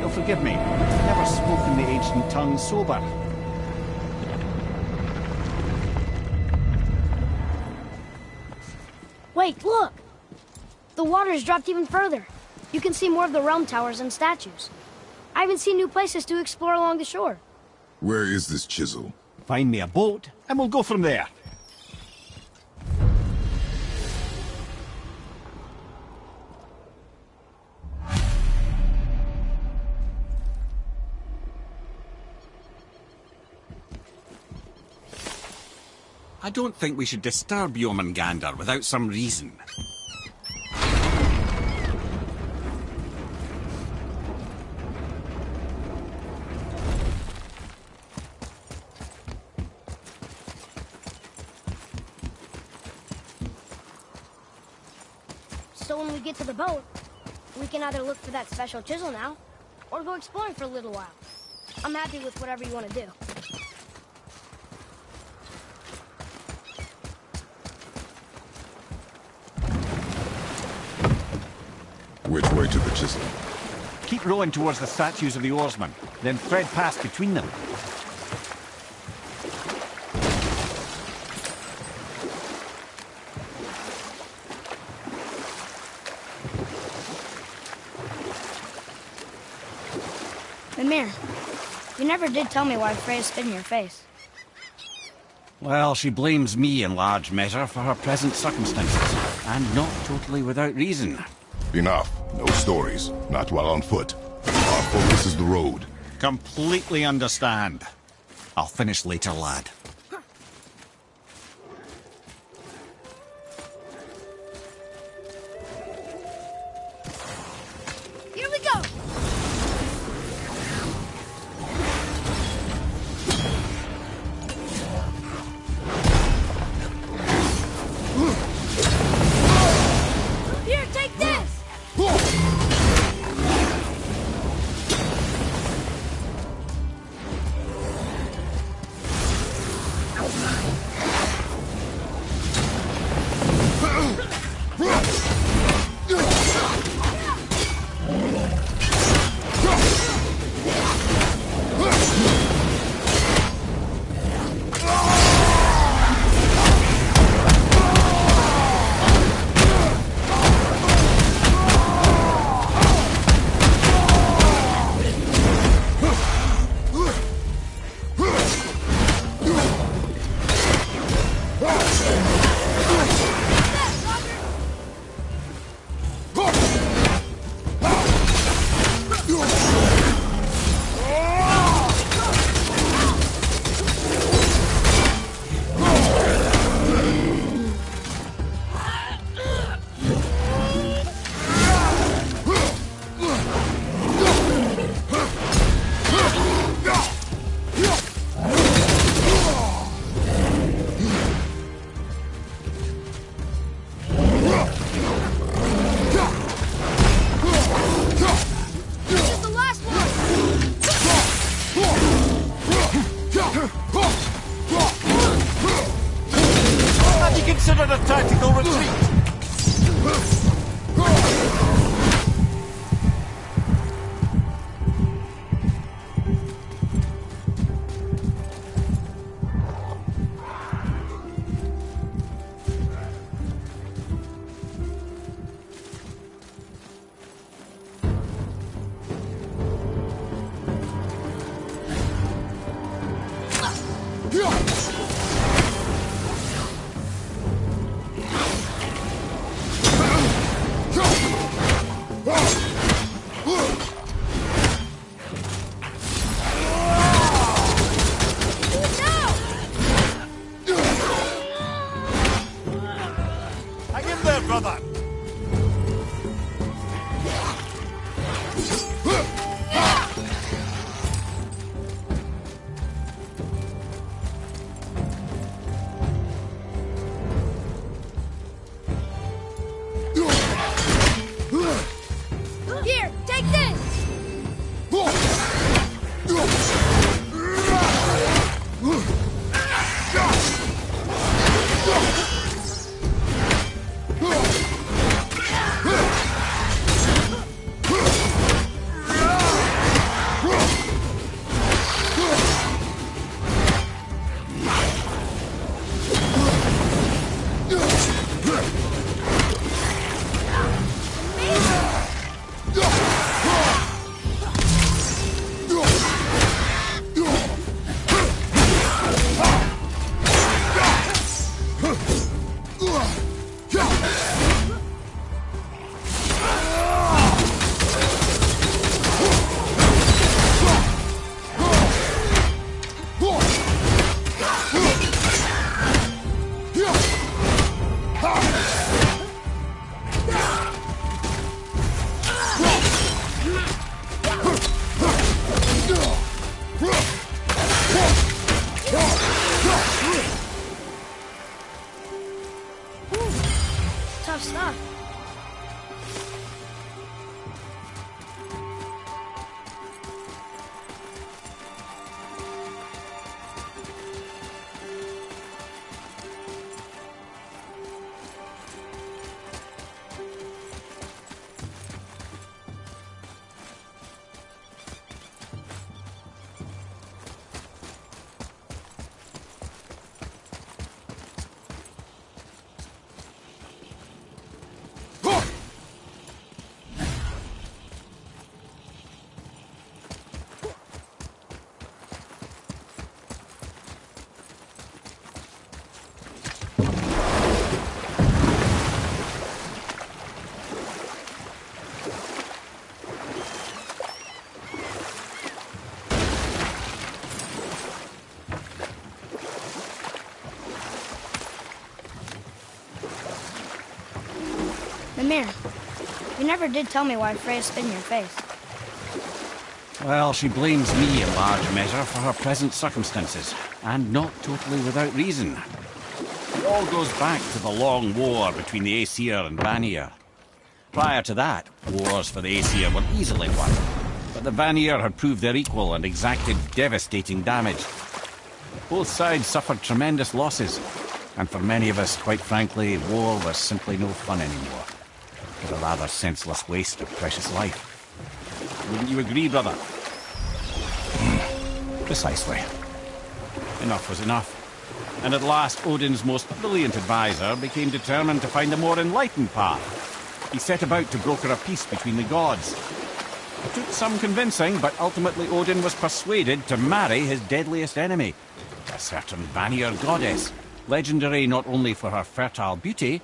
You'll forgive me. I've never spoken the ancient tongue sober. Wait, look! The water's dropped even further. You can see more of the realm towers and statues. I even see new places to explore along the shore. Where is this chisel? Find me a boat, and we'll go from there. I don't think we should disturb Jormungandr without some reason. So when we get to the boat, we can either look for that special chisel now, or go exploring for a little while. I'm happy with whatever you want to do. Which way to the chisel? Keep rowing towards the statues of the oarsmen, then thread past between them. Mimir, you never did tell me why Freya spit in your face. Well, she blames me in large measure for her present circumstances, and not totally without reason. Enough. No stories. Not while on foot. Our focus is the road. Completely understand. I'll finish later, lad. Here we go! Here, take this! never did tell me why Freya spit in your face. Well, she blames me in large measure for her present circumstances, and not totally without reason. It all goes back to the long war between the Aesir and Vanir. Prior to that, wars for the Aesir were easily won, but the Vanir had proved their equal and exacted devastating damage. Both sides suffered tremendous losses, and for many of us, quite frankly, war was simply no fun anymore. It was a rather senseless waste of precious life. Wouldn't you agree, brother? Precisely. Enough was enough. And at last, Odin's most brilliant advisor became determined to find a more enlightened path. He set about to broker a peace between the gods. It took some convincing, but ultimately Odin was persuaded to marry his deadliest enemy, a certain Vanir goddess, legendary not only for her fertile beauty,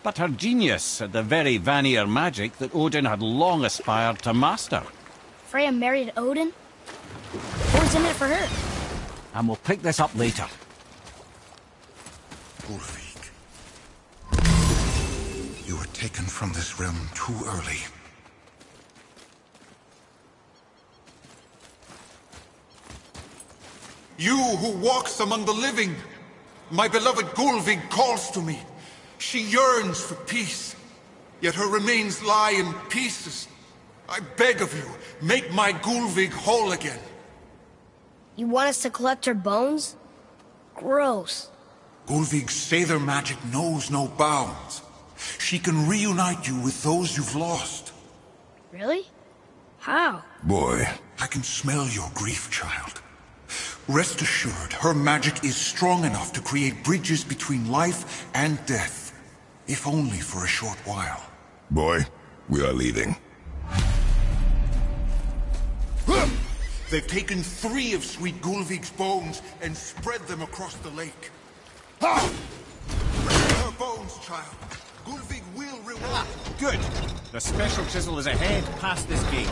but her genius at the very Vanir magic that Odin had long aspired to master. Freya married Odin? What was in it for her? And we'll pick this up later. Ulfik, you were taken from this realm too early. You who walks among the living, my beloved Gulvig calls to me. She yearns for peace, yet her remains lie in pieces. I beg of you, make my Gulvig whole again. You want us to collect her bones? Gross. Gulvig's Seidr magic knows no bounds. She can reunite you with those you've lost. Really? How? Boy. I can smell your grief, child. Rest assured, her magic is strong enough to create bridges between life and death. If only for a short while. Boy, we are leaving. They've taken 3 of Sweet Gulvig's bones and spread them across the lake. Ha! Her bones, child. Gulvig will reward. Good. The special chisel is ahead, past this gate.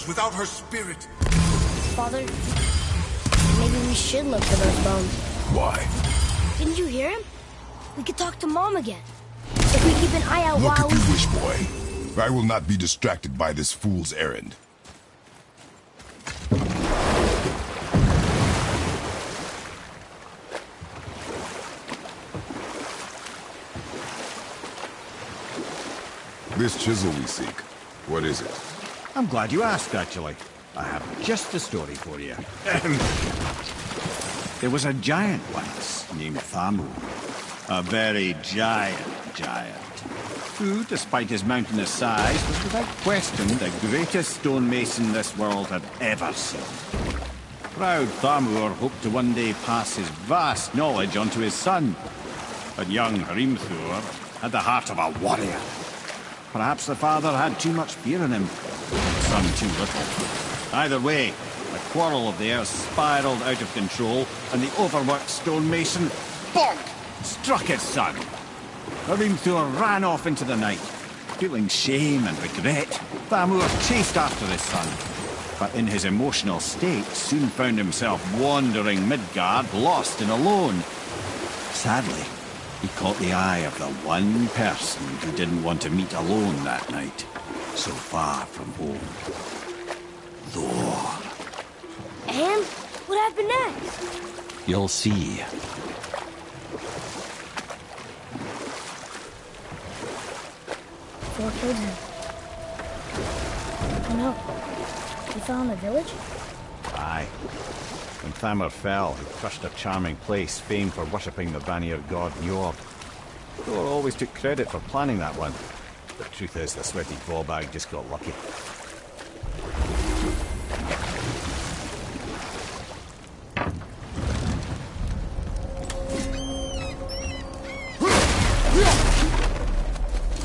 Without her spirit. Father, maybe we should look for those bones. Why? Didn't you hear him? We could talk to Mom again. If we keep an eye out Look while if you wish, boy. I will not be distracted by this fool's errand. This chisel we seek, what is it? I'm glad you asked, actually. I have just the story for you. There was a giant once, named Thamur. A very giant, who, despite his mountainous size, was without question the greatest stonemason this world had ever seen. Proud Thamur hoped to one day pass his vast knowledge onto his son. But young Hrimthur had the heart of a warrior. Perhaps the father had too much fear in him, the son too little. Either way, the quarrel of theirs spiraled out of control, and the overworked stonemason, bonk, struck his son. Hrimthur ran off into the night. Feeling shame and regret, Thamur chased after his son, but in his emotional state soon found himself wandering Midgard, lost and alone. Sadly, he caught the eye of the one person he didn't want to meet alone that night. so far from home. Thor. And what happened next? You'll see. Thor killed him. Oh no. He fell in the village? Aye. When Thamur fell, he crushed a charming place famed for worshipping the Vanir god Njord. Thor always took credit for planning that one. The truth is, the sweaty ballbag just got lucky.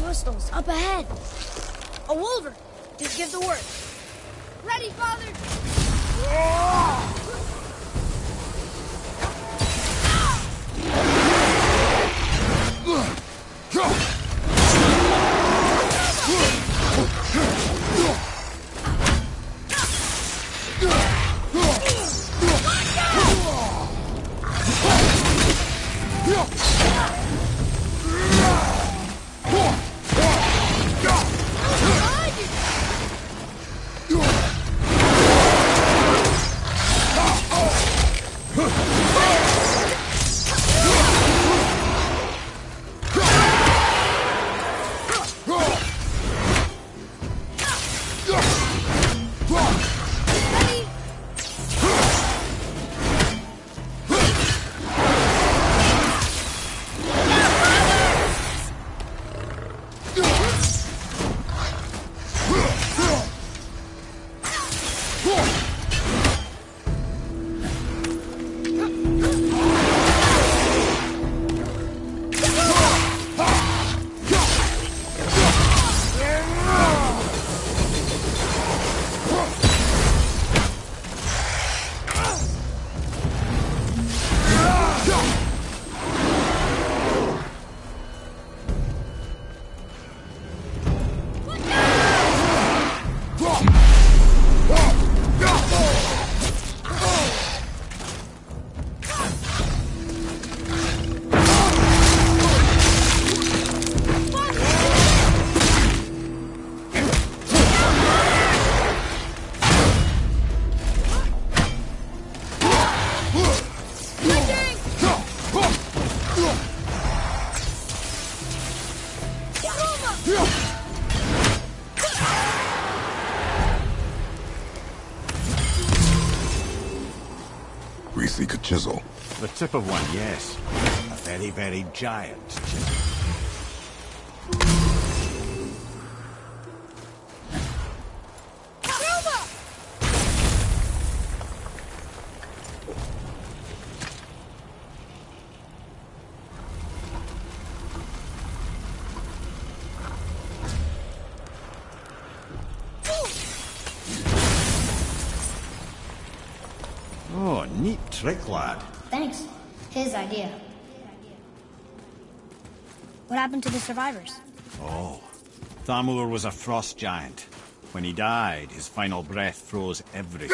Crystals up ahead. A wolver. Just give the word. Ready, father. We seek a chisel. The tip of one, yes. A very, very giant chisel. Oh, neat trick, lad. Thanks. His idea. What happened to the survivors? Oh, Thamur was a frost giant. When he died, his final breath froze everything.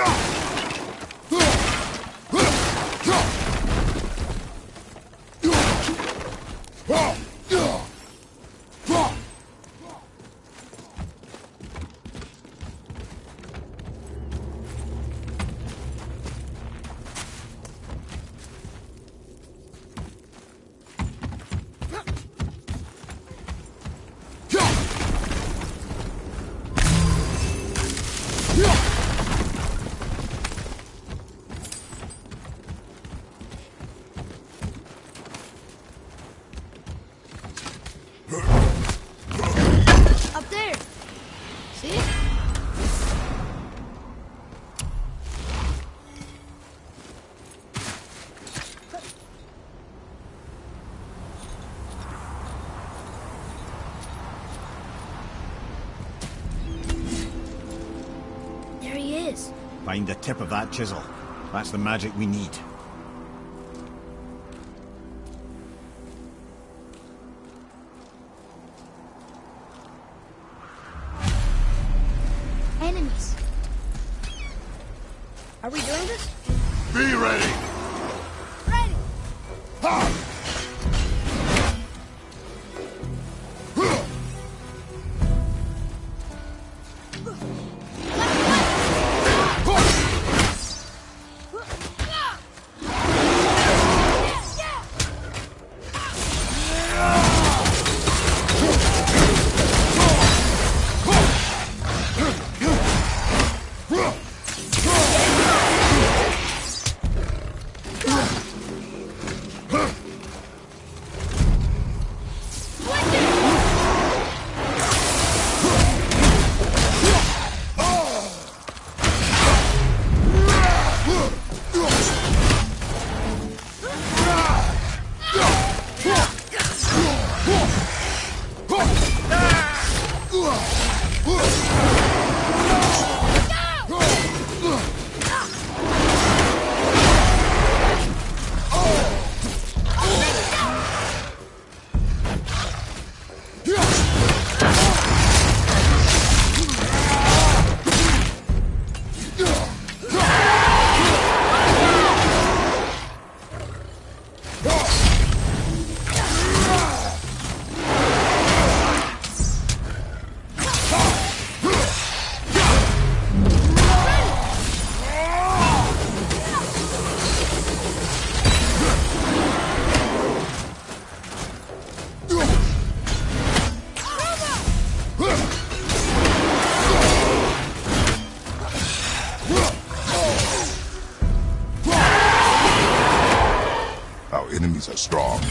Up there. See? There he is. Find the tip of that chisel. That's the magic we need. Enemies. Are we doing this? Be ready! Ready. Our enemies are strong.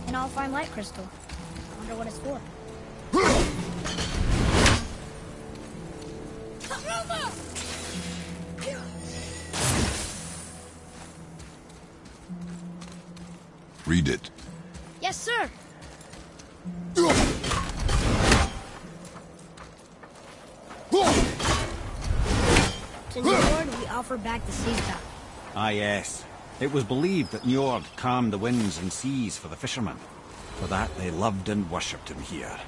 An all-fine light crystal. Wonder what it's for. Read it. Yes, sir. To Njord, we offer back the sea cup. Ah, yes. It was believed that Njord calmed the winds and seas for the fishermen. For that, they loved and worshipped him here.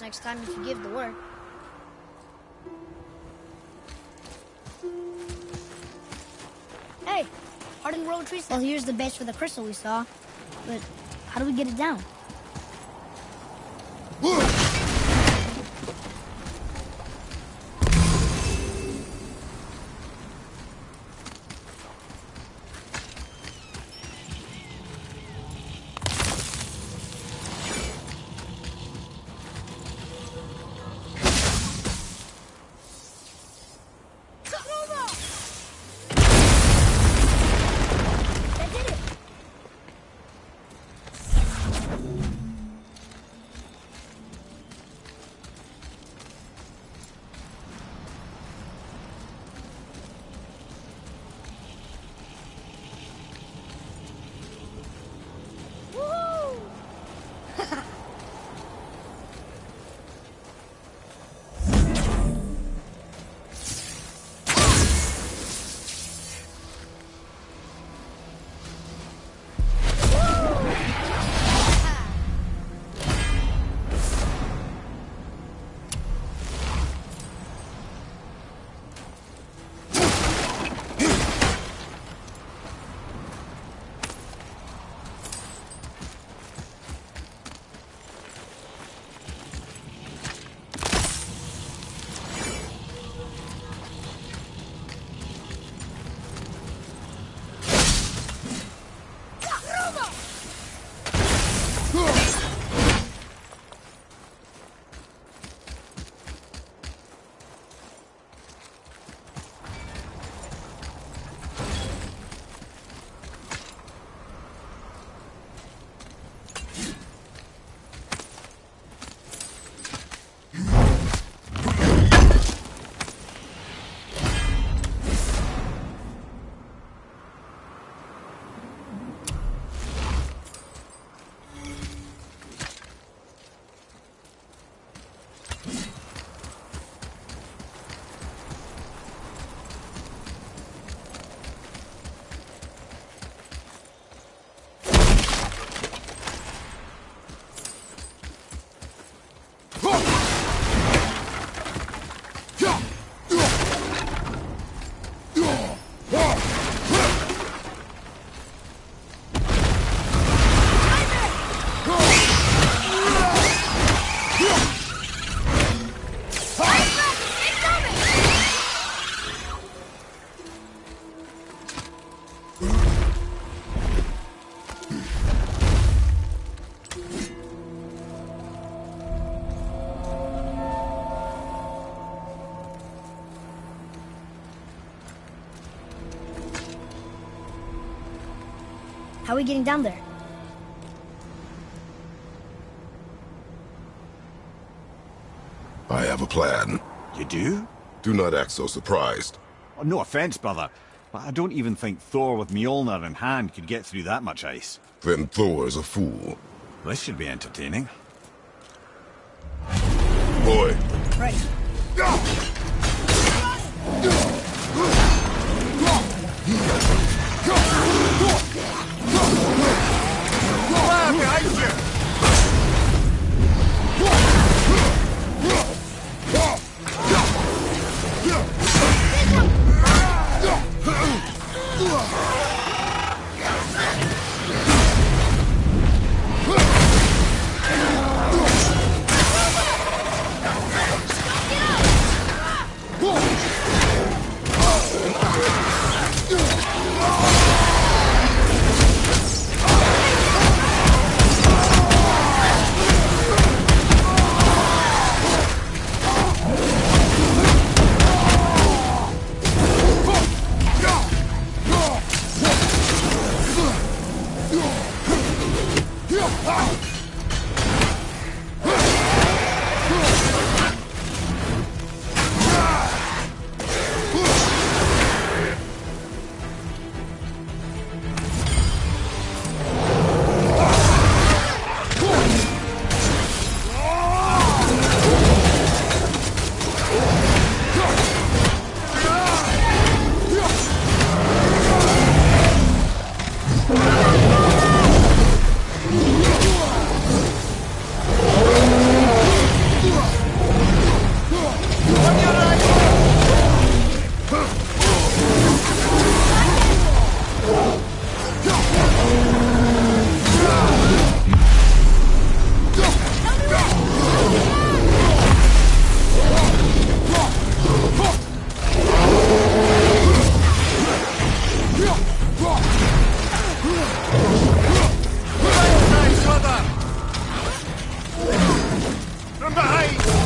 Next time if you give the word. Hey, hardened road trees. Well, here's the base for the crystal we saw. But how do we get it down? How are we getting down there? I have a plan. You do? Do not act so surprised. Oh, no offense, brother, but I don't even think Thor with Mjolnir in hand could get through that much ice. Then Thor is a fool. This should be entertaining. Boy. Ready. Behind you!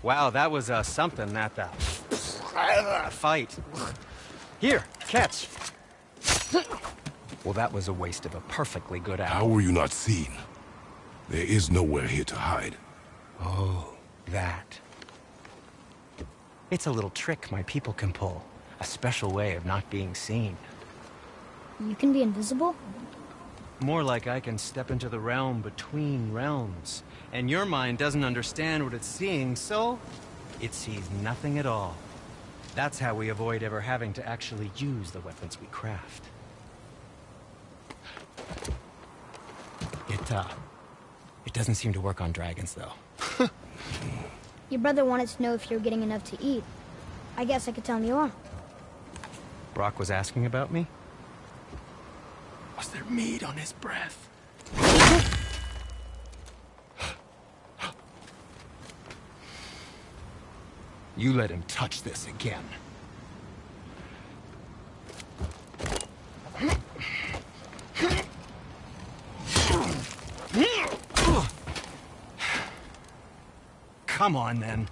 Wow, that was something, that fight. Here, catch. Well, that was a waste of a perfectly good hour. How were you not seen? There is nowhere here to hide. Oh, that. It's a little trick my people can pull. A special way of not being seen. You can be invisible? More like I can step into the realm between realms. And your mind doesn't understand what it's seeing, so it sees nothing at all. That's how we avoid ever having to actually use the weapons we craft. It doesn't seem to work on dragons, though. Your brother wanted to know if you were getting enough to eat. I guess I could tell him you are. Brock was asking about me? Was there meat on his breath? You let him touch this again. Come on, then.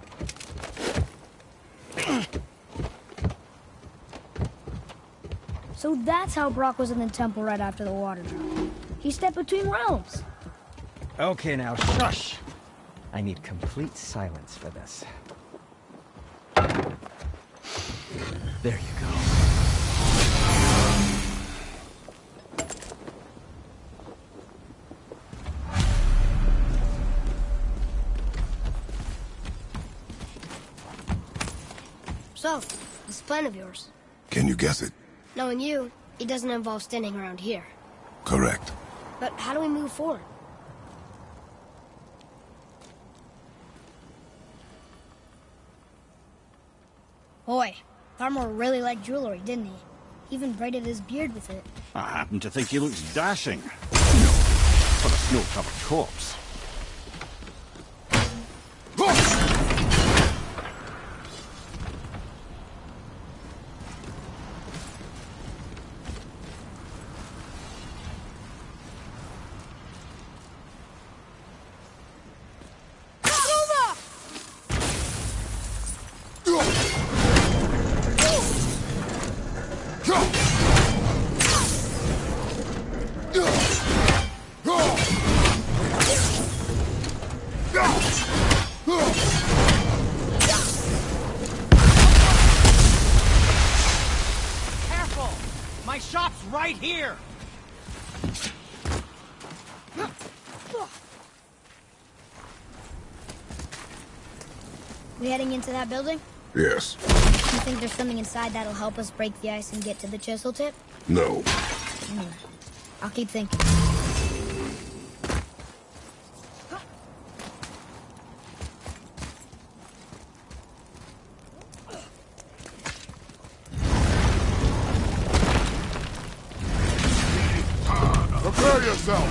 So that's how Brock was in the temple right after the water drop. He stepped between realms. Okay, now shush. I need complete silence for this. There you go. So, this plan of yours. Can you guess it? Knowing you, it doesn't involve standing around here. Correct. But how do we move forward? Boy, Tharmor really liked jewelry, didn't he? He even braided his beard with it. I happen to think he looks dashing. For a snow-covered corpse. Careful! My shop's right here! We heading into that building? Yes. You think there's something inside that'll help us break the ice and get to the chisel tip? No. I'll keep thinking. Prepare yourself!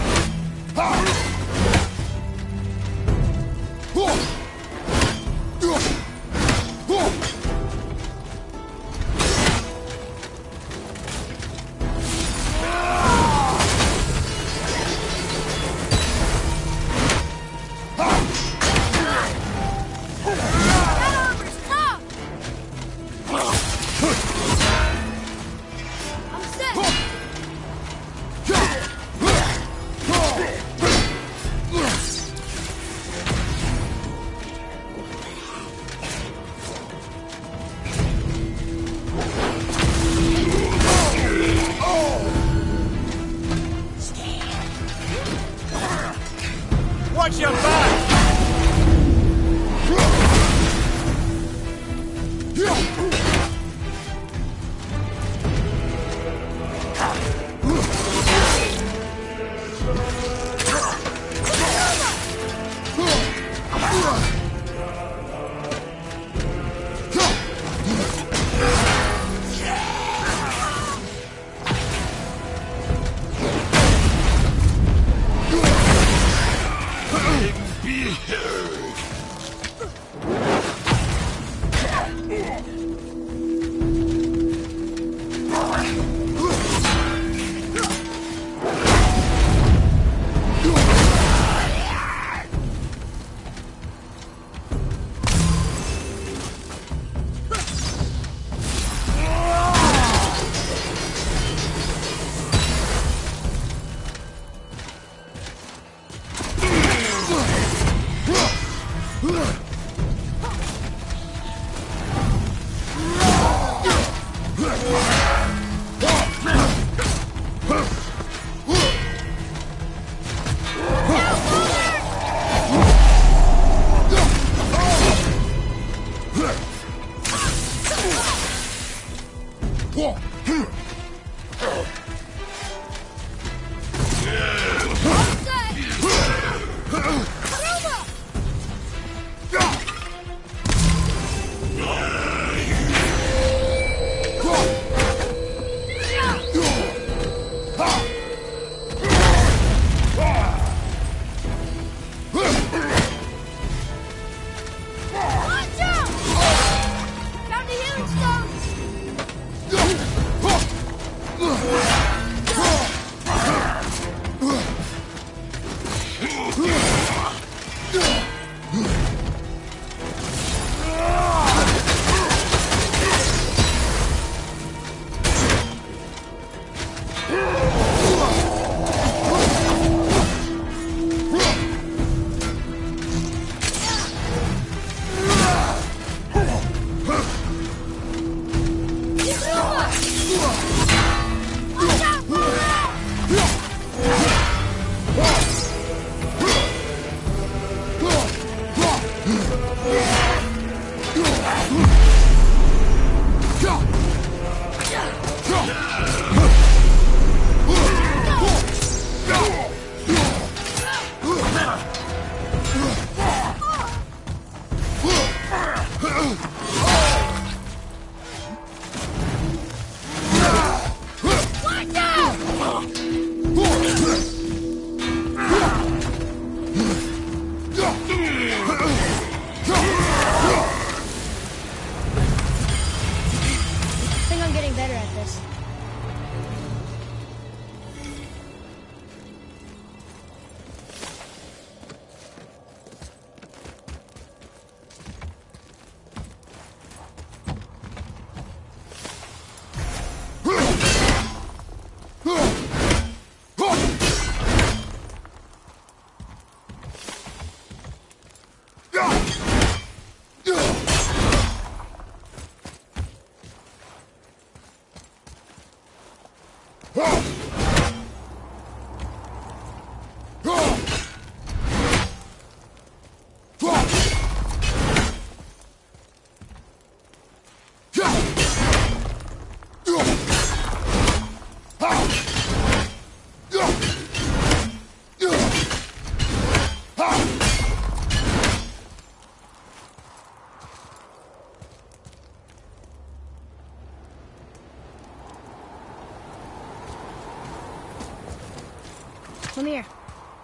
Come here.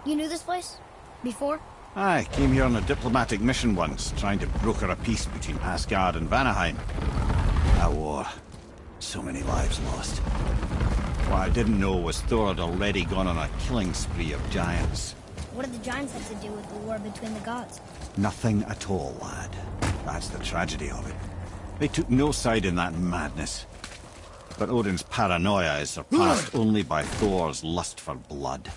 You knew this place? Before? I came here on a diplomatic mission once, trying to broker a peace between Asgard and Vanaheim. A war. So many lives lost. What I didn't know was Thor had already gone on a killing spree of giants. What did the giants have to do with the war between the gods? Nothing at all, lad. That's the tragedy of it. They took no side in that madness. But Odin's paranoia is surpassed only by Thor's lust for blood.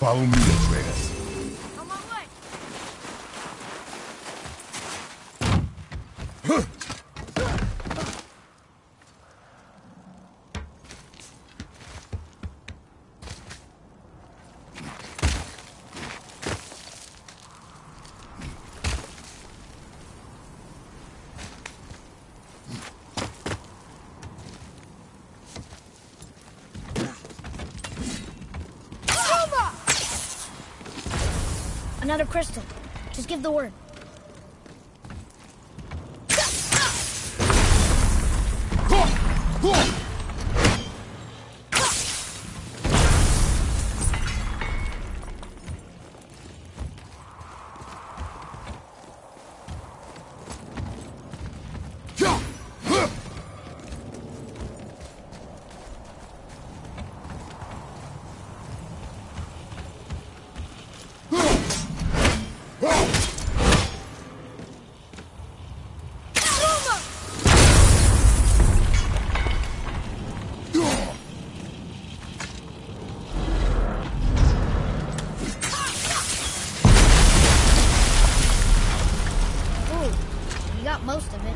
Follow me, Atreus. On my way. Another crystal. Just give the word. Most of it.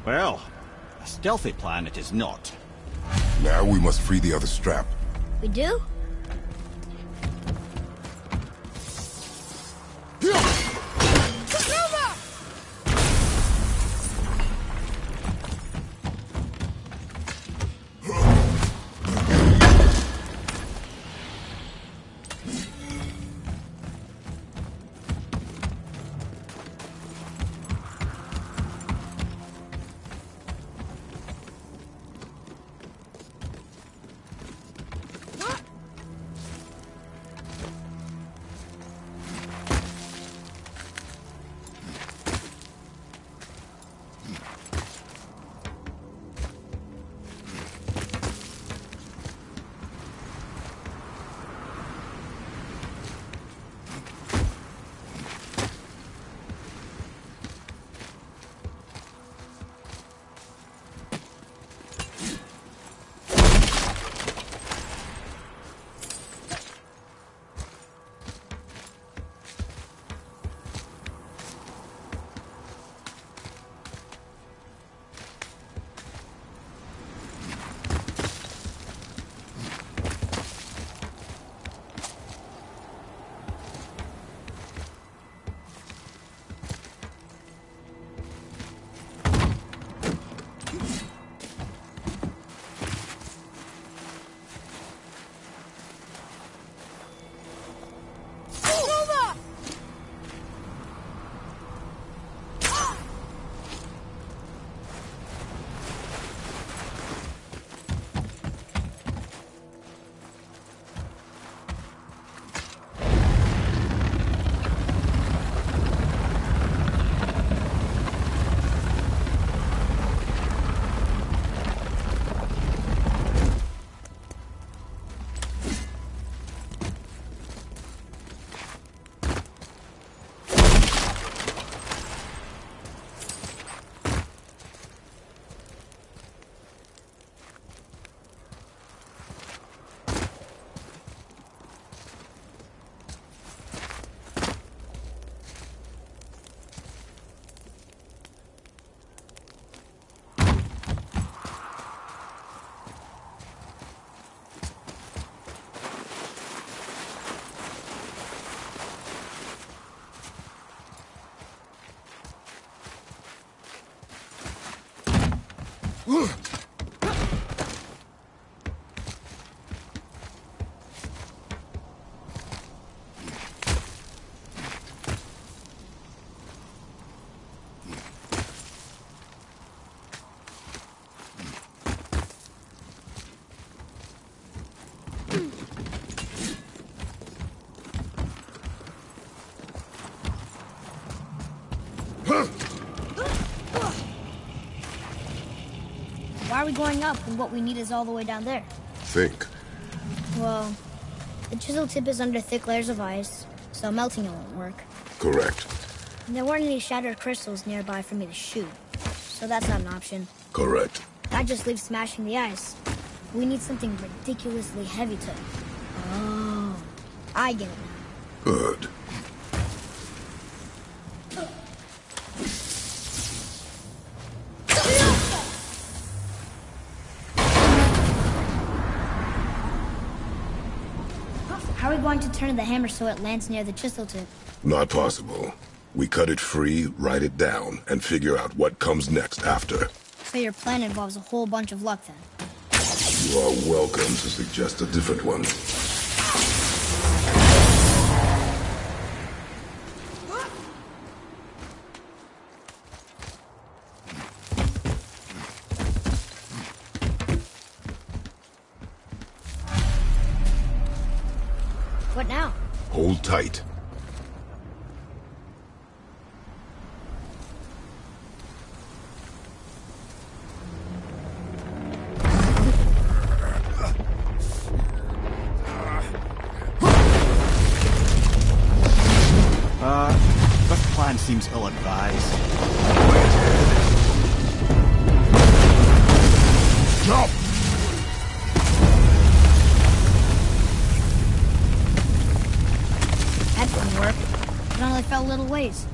Well, a stealthy plan it is not. Now we must free the other strap. We do? Why are we going up when what we need is all the way down there? Think. Well, the chisel tip is under thick layers of ice, so melting it won't work. Correct. And there weren't any shattered crystals nearby for me to shoot, so that's not an option. Correct. That just leaves smashing the ice. We need something ridiculously heavy to... Oh, I get it now. Good. How are we going to turn the hammer so it lands near the chisel tip? Not possible. We cut it free, write it down, and figure out what comes next after. So your plan involves a whole bunch of luck then? You are welcome to suggest a different one. What now? Hold tight. This plan seems ill-advised. Jump! That didn't work. It only fell a little ways.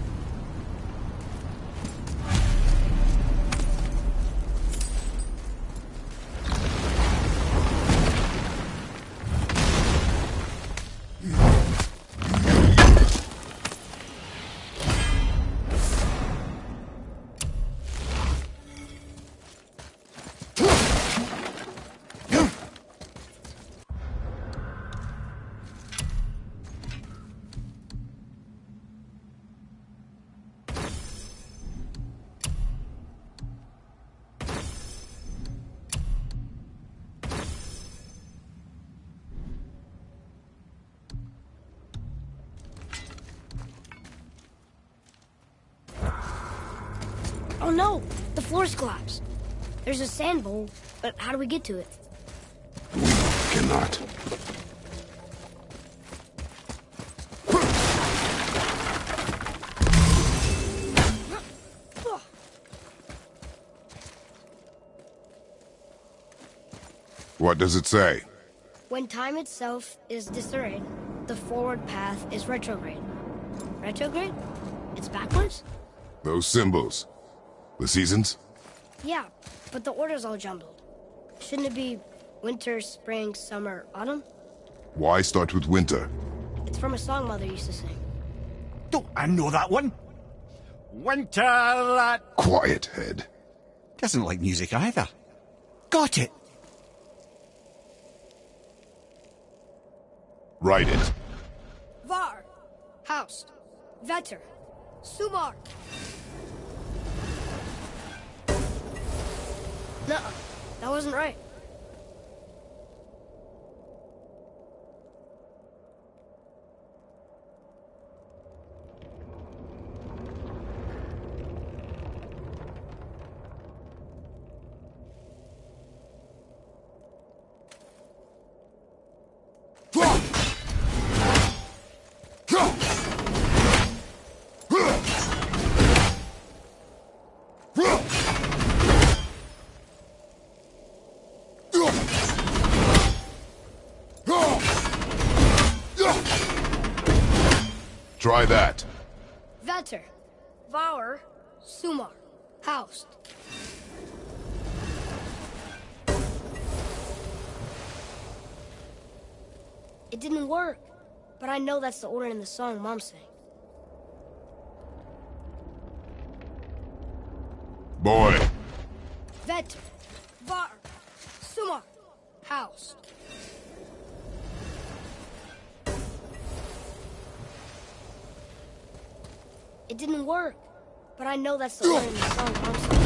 Oh no! The floor's collapsed. There's a sand bowl, but how do we get to it? We cannot. What does it say? When time itself is disarrayed, the forward path is retrograde. Retrograde? It's backwards? Those symbols. The seasons? Yeah, but the order's all jumbled. Shouldn't it be winter, spring, summer, autumn? Why start with winter? It's from a song Mother used to sing. Don't I know that one? Winter, lad. Quiet, head. Doesn't like music either. Got it. Write it. Var, Haust, Vetter, Sumar. Nuh-uh, that wasn't right. Try that. Vetter, Var, Sumar, Haust. It didn't work, but I know that's the order in the song Mom sang. Boy. Vetter, House. It didn't work, but I know that's the word in the song I'm singing.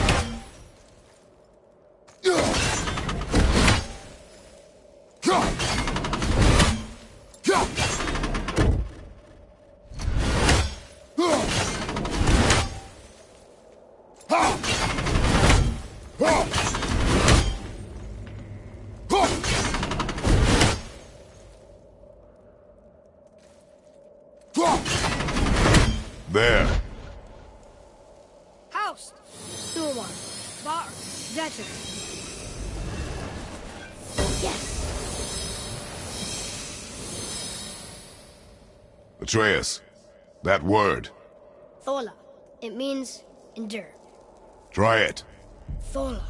There. House! Thulon. Bar. Detrick. Yes! Atreus, that word. Thola. It means endure. Try it. Thola.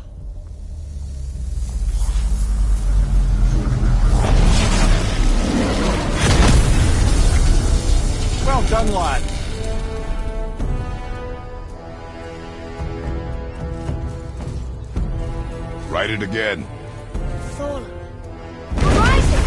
Well done, lad. Write it again. Thola. Horizon!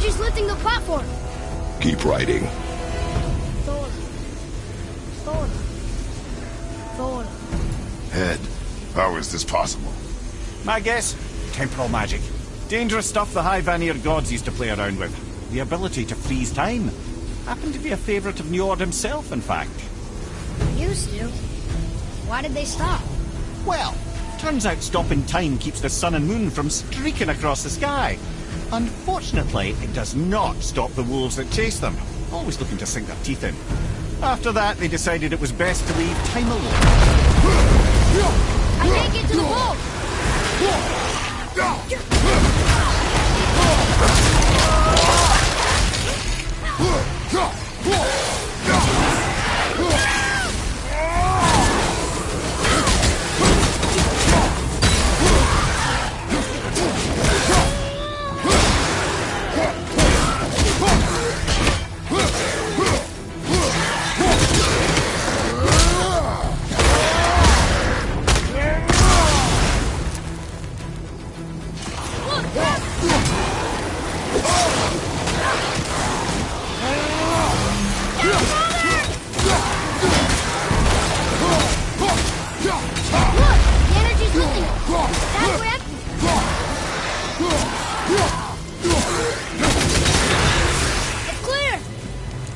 energy's lifting the platform. Keep riding. Thora. Thora. Thora. Head, how is this possible? My guess? Temporal magic. Dangerous stuff the High Vanir gods used to play around with. The ability to freeze time. Happened to be a favourite of Njord himself, in fact. Used to. Why did they stop? Well, turns out stopping time keeps the sun and moon from streaking across the sky. Unfortunately, it does not stop the wolves that chase them, always looking to sink their teeth in. After that, they decided it was best to leave time alone. I can't get to the wolf!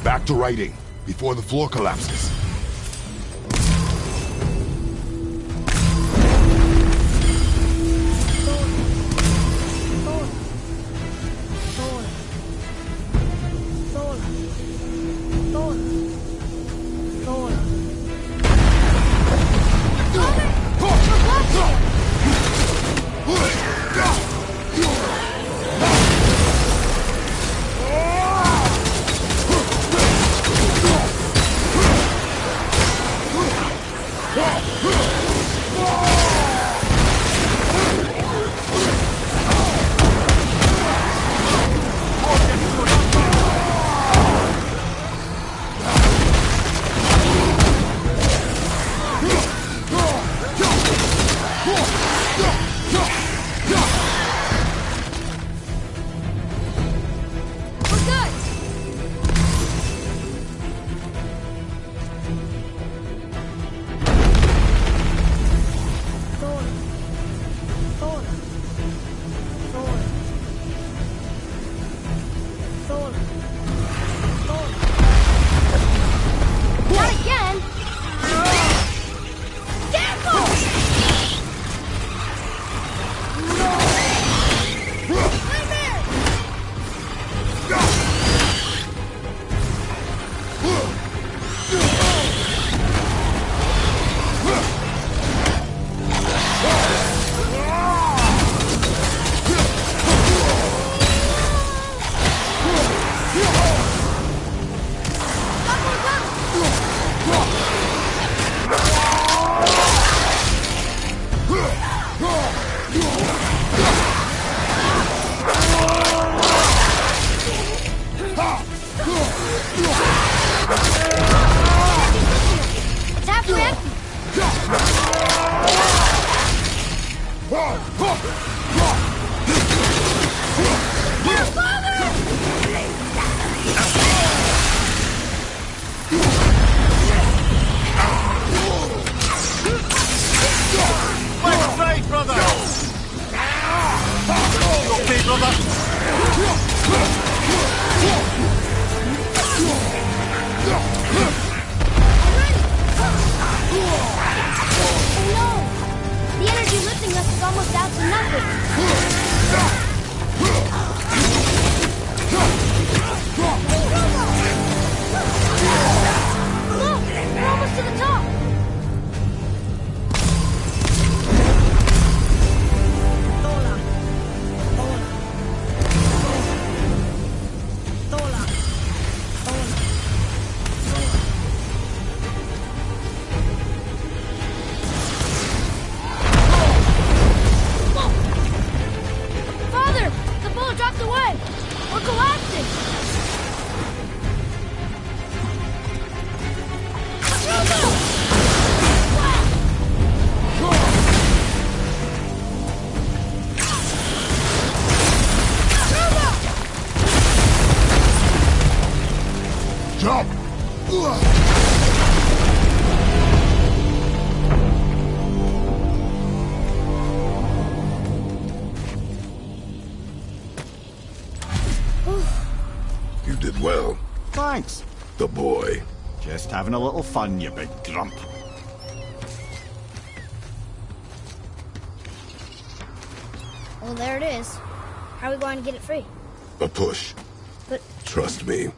Back to writing, before the floor collapses. Go! thanks. The boy. Just having a little fun, you big grump. Well, there it is. How are we going to get it free? A push. But... Trust me.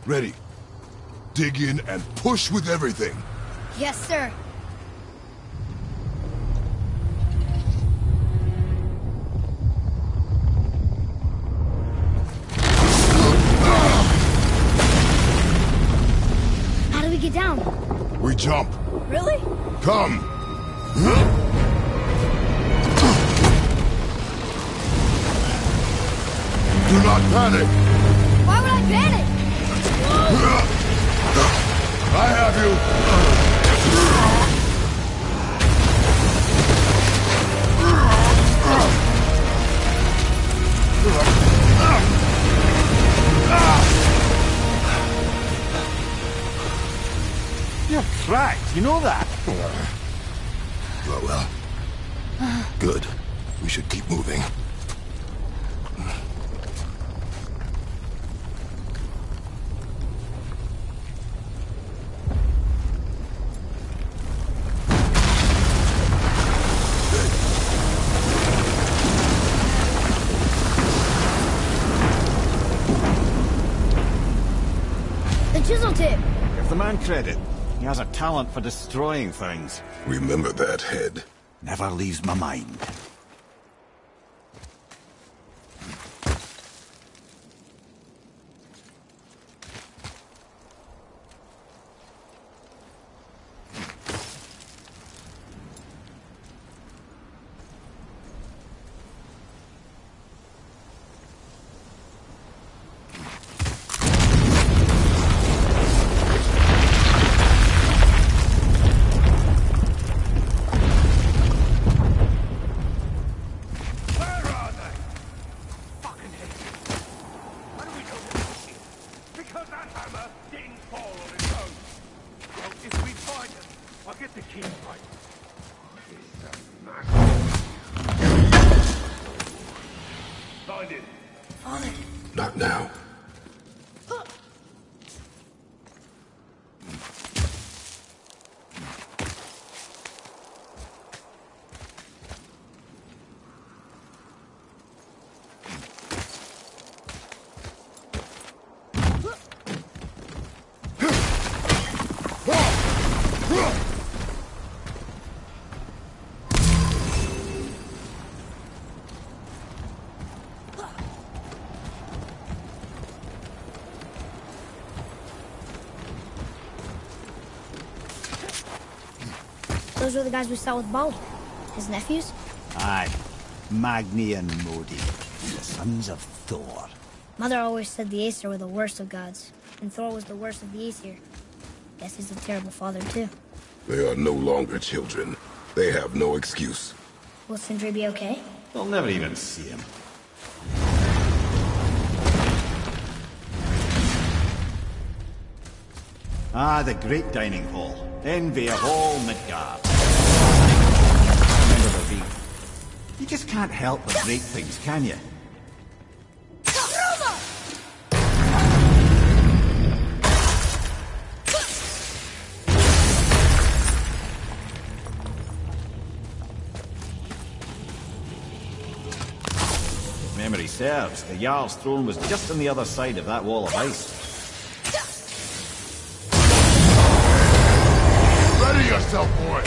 Ready. Dig in and push with everything. Yes, sir. How do we get down? We jump. Really? Come. Do not panic. Why would I panic? I have you. You're cracked, you know that? Well. Good. We should keep moving. Chisel tip. Give the man credit. He has a talent for destroying things. Remember that head. Never leaves my mind. Not now. Those were the guys we saw with Baldur. His nephews? Aye. Magni and Modi. The sons of Thor. Mother always said the Aesir were the worst of gods, and Thor was the worst of the Aesir. Guess he's a terrible father, too. They are no longer children. They have no excuse. Will Sindri be okay? We'll never even see him. Ah, the great dining hall. Envy of all Midgard. Remember the being. You just can't help but break things, can you? If memory serves, the Jarl's throne was just on the other side of that wall of ice. Ready yourself, boy!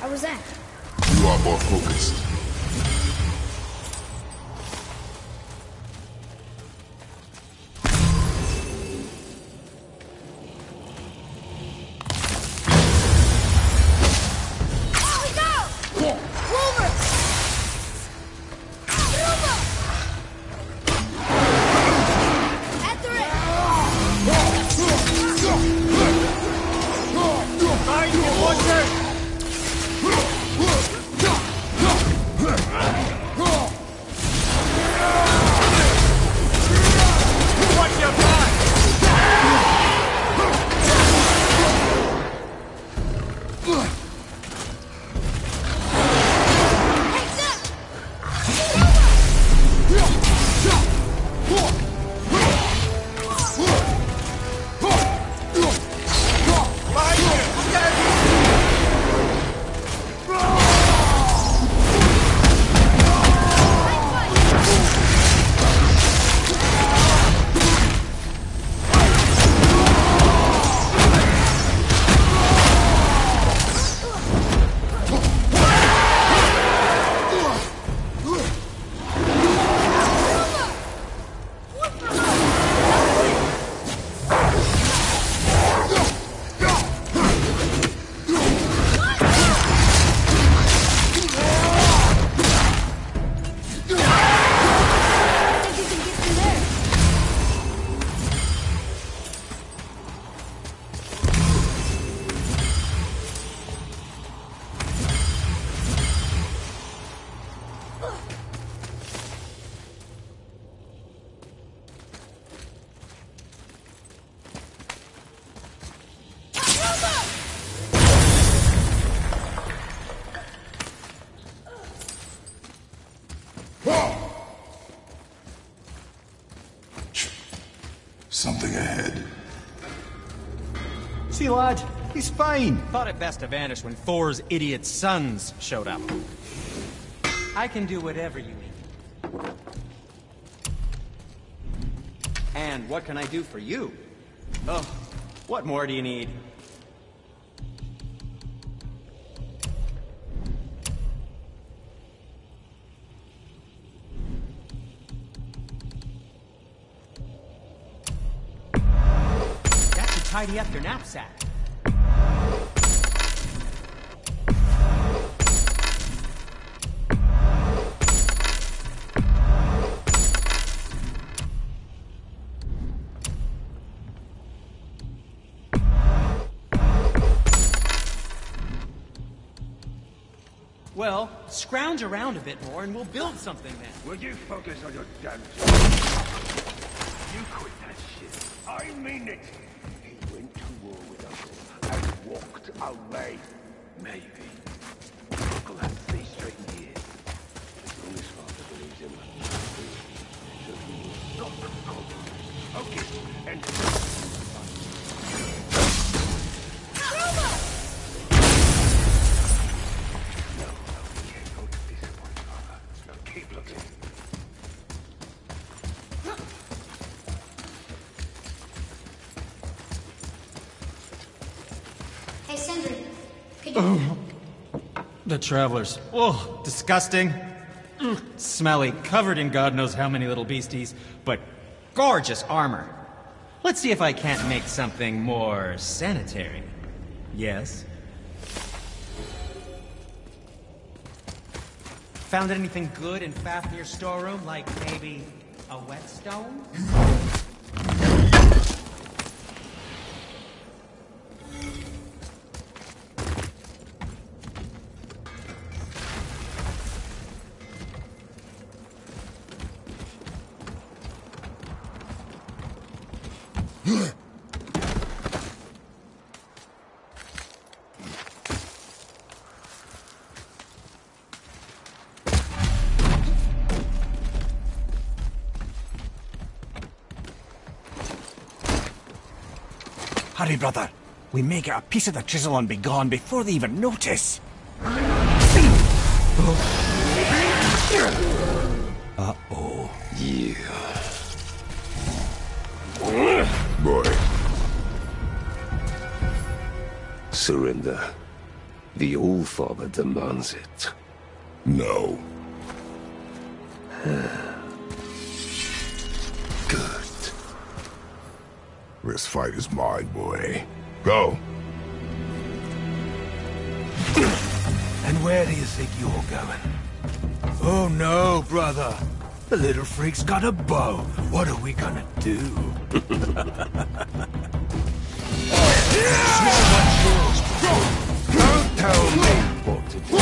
How was that? You are more focused. Something ahead. See, lad, he's fine. Thought it best to vanish when Thor's idiot sons showed up. I can do whatever you need. And what can I do for you? Oh, what more do you need? That should tidy up your knapsack. Well, scrounge around a bit more and we'll build something then. Will you focus on your damn... You quit that shit. I mean it. He went to war with Uncle and walked away. Maybe. Uncle has 3 straight years. As long as Father believes in him. So he will stop Uncle. Okay, and... Hey, Sindri. Could you... The travelers. Oh, disgusting. Smelly, covered in God knows how many little beasties, but gorgeous armor. Let's see if I can't make something more sanitary. Yes? Found anything good in Fafnir's storeroom, like maybe a whetstone? Hurry, brother. We may get a piece of the chisel and be gone before they even notice. Uh-oh. Yeah. Boy. Surrender. The All-Father demands it. No. Good. This fight is mine, boy. Go. And where do you think you're going? Oh no, brother. The little freak's got a bow. What are we gonna do? Don't tell me what to do.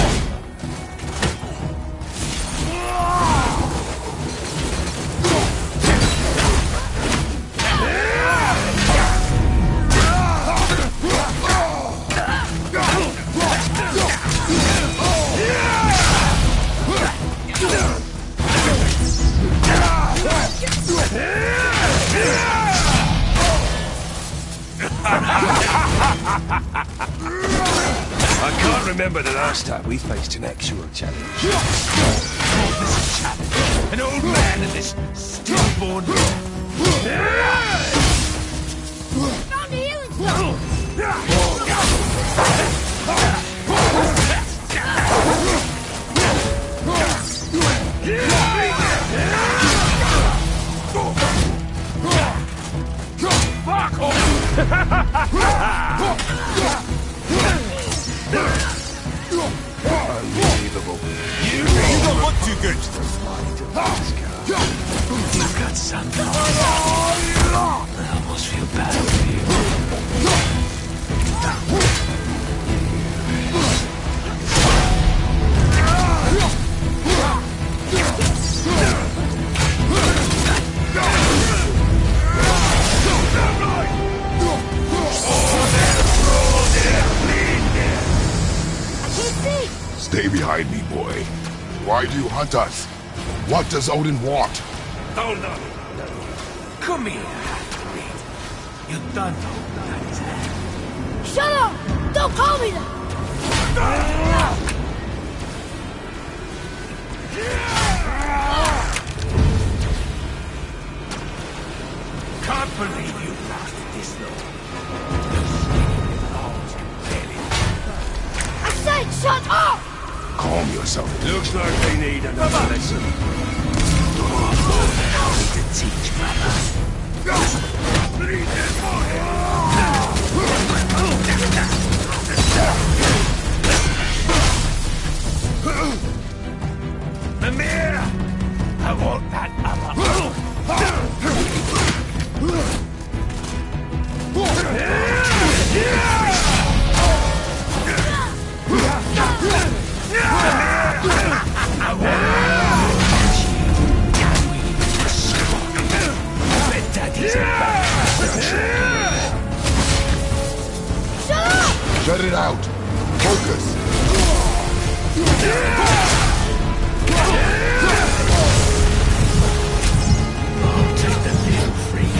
I can't remember the last time we faced an actual challenge. Oh, this is a challenge. An old man and this stillborn girl. Found the healing stone! Fuck off! Unbelievable. You don't look too good. You've got something. I almost feel bad for you. Stay behind me, boy. Why do you hunt us? What does Odin want? Oh, no. Come here, half-breed. You done know that is hand. Shut up! Don't call me that! Can't believe you lasted this long. I said shut up! Calm yourself. Looks like they need another lesson. Need to teach, brother. Mimir! I want that other. Shut it out! Focus! I'll take the little freak.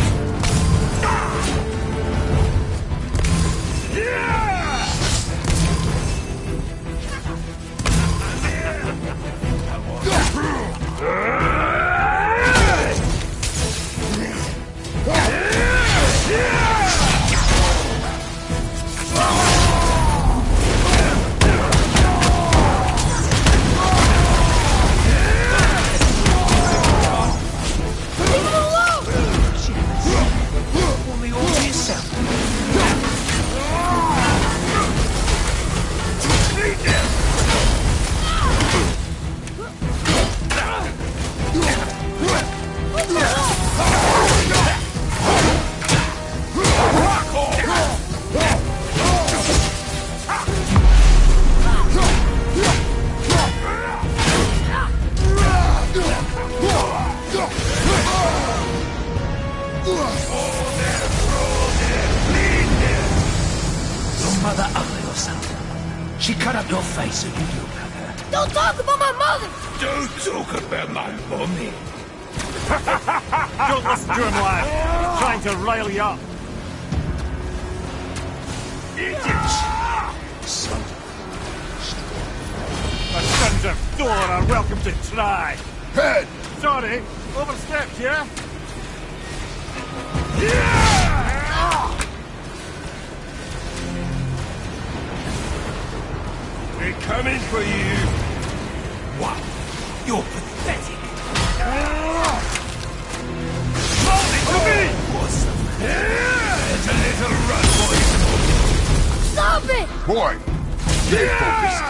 Mother ugly or something. She cut up your face so you look like her. Don't talk about my mother! Don't talk about my mommy. Don't listen to him, lad. He's trying to rile you up. Idiots! The sons of Thor are welcome to try. Head! Sorry, overstepped, yeah? We're coming for you. Wow, you're pathetic. Hold it to me! Awesome. There's a little run, boys. Stop it! Boy! Stay focused!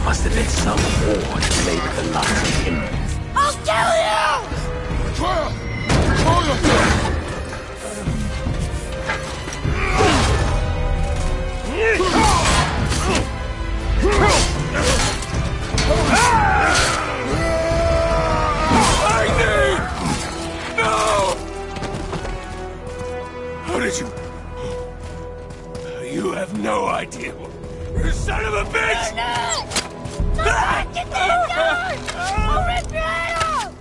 Must have been some war to play with the likes of him. I'll kill you! Trial! Control yourself! Lightning! No! How did you... You have no idea. You son of a bitch! Get that gun! I'll rip your head off!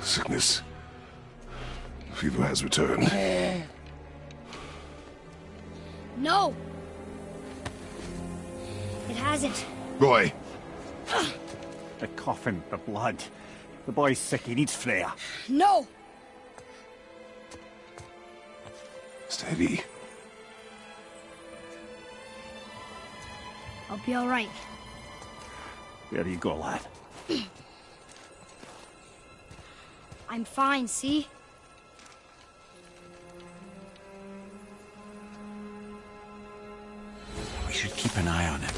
Sickness. Fever has returned. No! It hasn't. Roy. The coughing, the blood. The boy's sick, he needs Freya. No! Steady. I'll be alright. There you go, lad. I'm fine, see? We should keep an eye on him.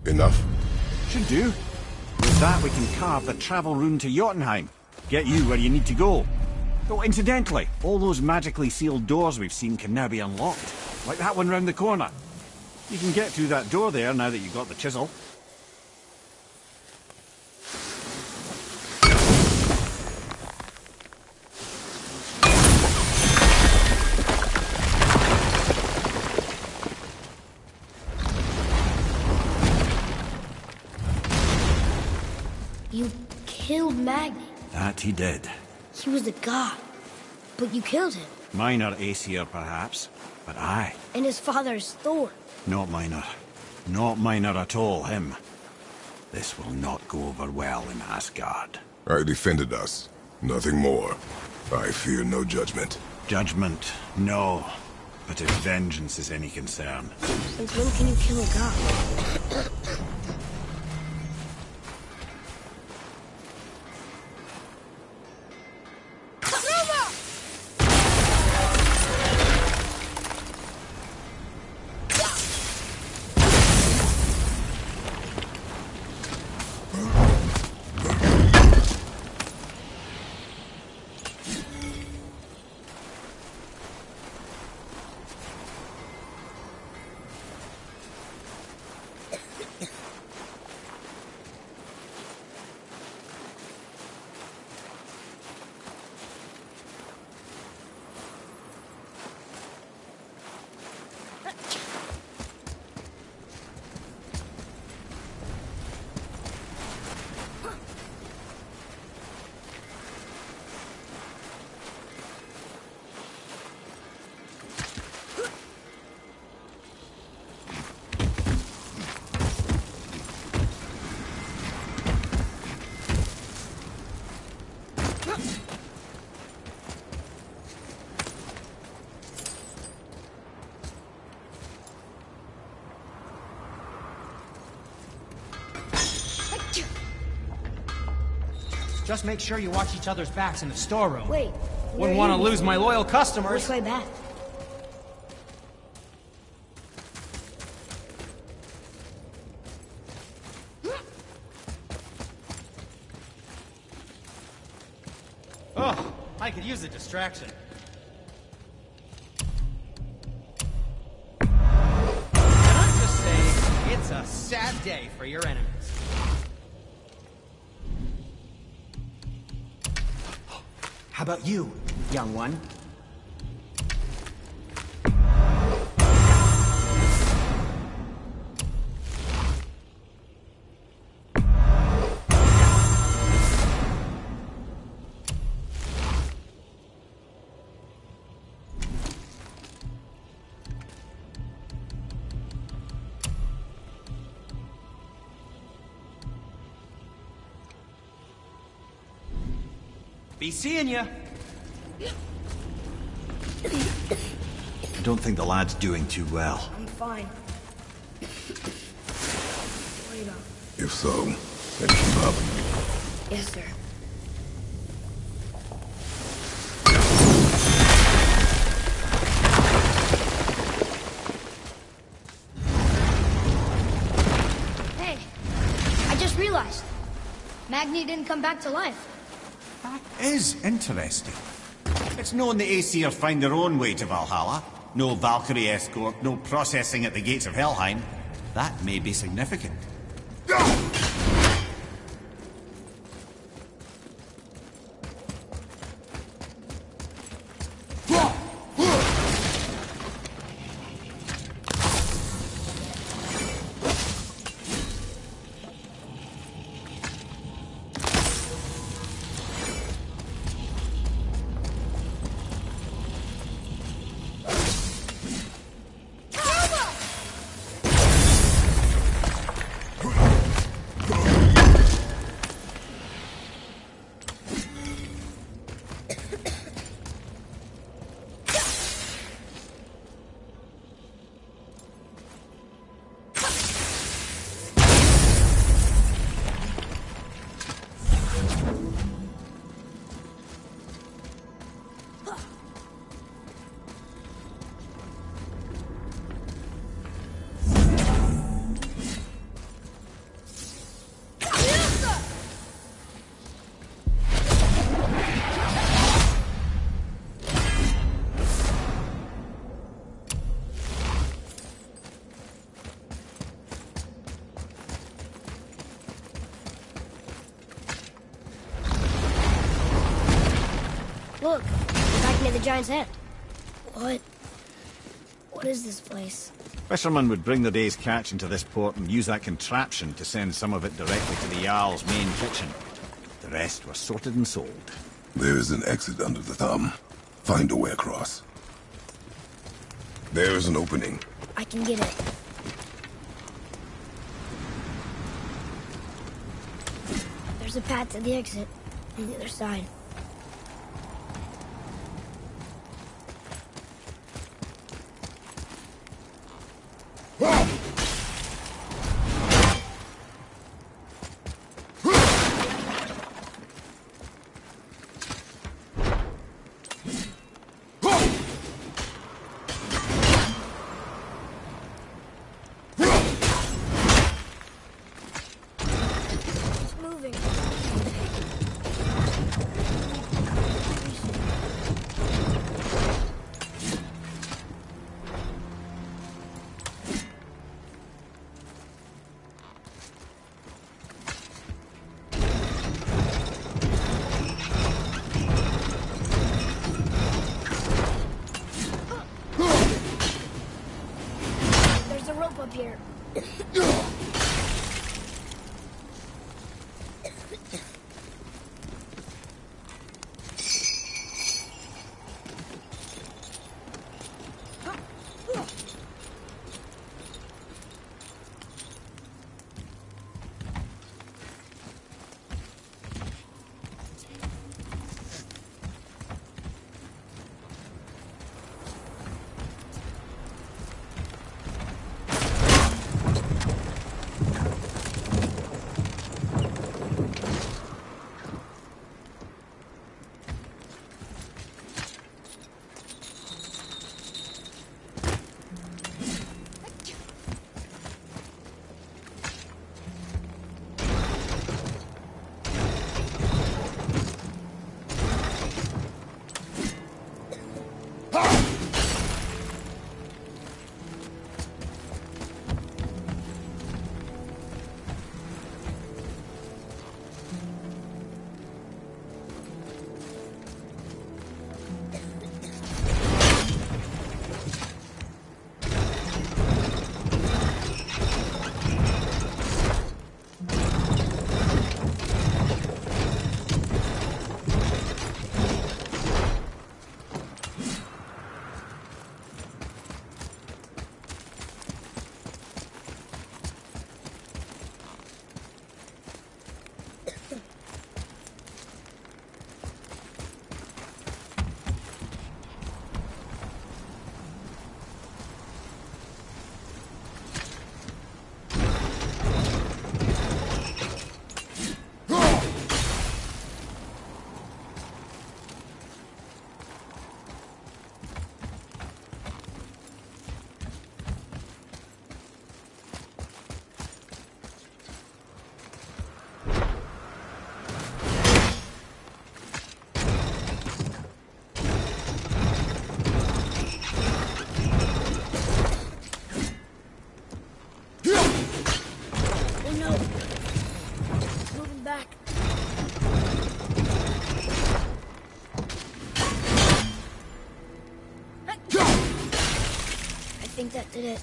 Enough? Should do. With that, we can carve the travel rune to Jotunheim. Get you where you need to go. Oh, incidentally, all those magically sealed doors we've seen can now be unlocked. Like that one round the corner. You can get through that door there now that you've got the chisel. You killed Magni. That he did. He was a god. But you killed him. Minor Aesir, perhaps, but I. And his father is Thor. Not minor. Not minor at all, him. This will not go over well in Asgard. I defended us. Nothing more. I fear no judgment. Judgment, no. But if vengeance is any concern. Since when can you kill a god? Just make sure you watch each other's backs in the storeroom. Wait. Wouldn't want to lose my loyal customers. Which way back? Oh, I could use a distraction. Can I just say, it's a sad day for your enemies. How about you, young one? Be seeing ya. I don't think the lad's doing too well. I'm fine. Wait up. If so, then keep up. Yes, sir. Hey, I just realized. Magni didn't come back to life. That is interesting. It's known the Aesir find their own way to Valhalla. No Valkyrie escort, no processing at the gates of Helheim. That may be significant. Look, we're back near the Giant's Head. What is this place? Fishermen would bring their day's catch into this port and use that contraption to send some of it directly to the Jarl's main kitchen. The rest were sorted and sold. There is an exit under the thumb. Find a way across. There is an opening. I can get it. There's a path to the exit on the other side. Up here. I think that did it.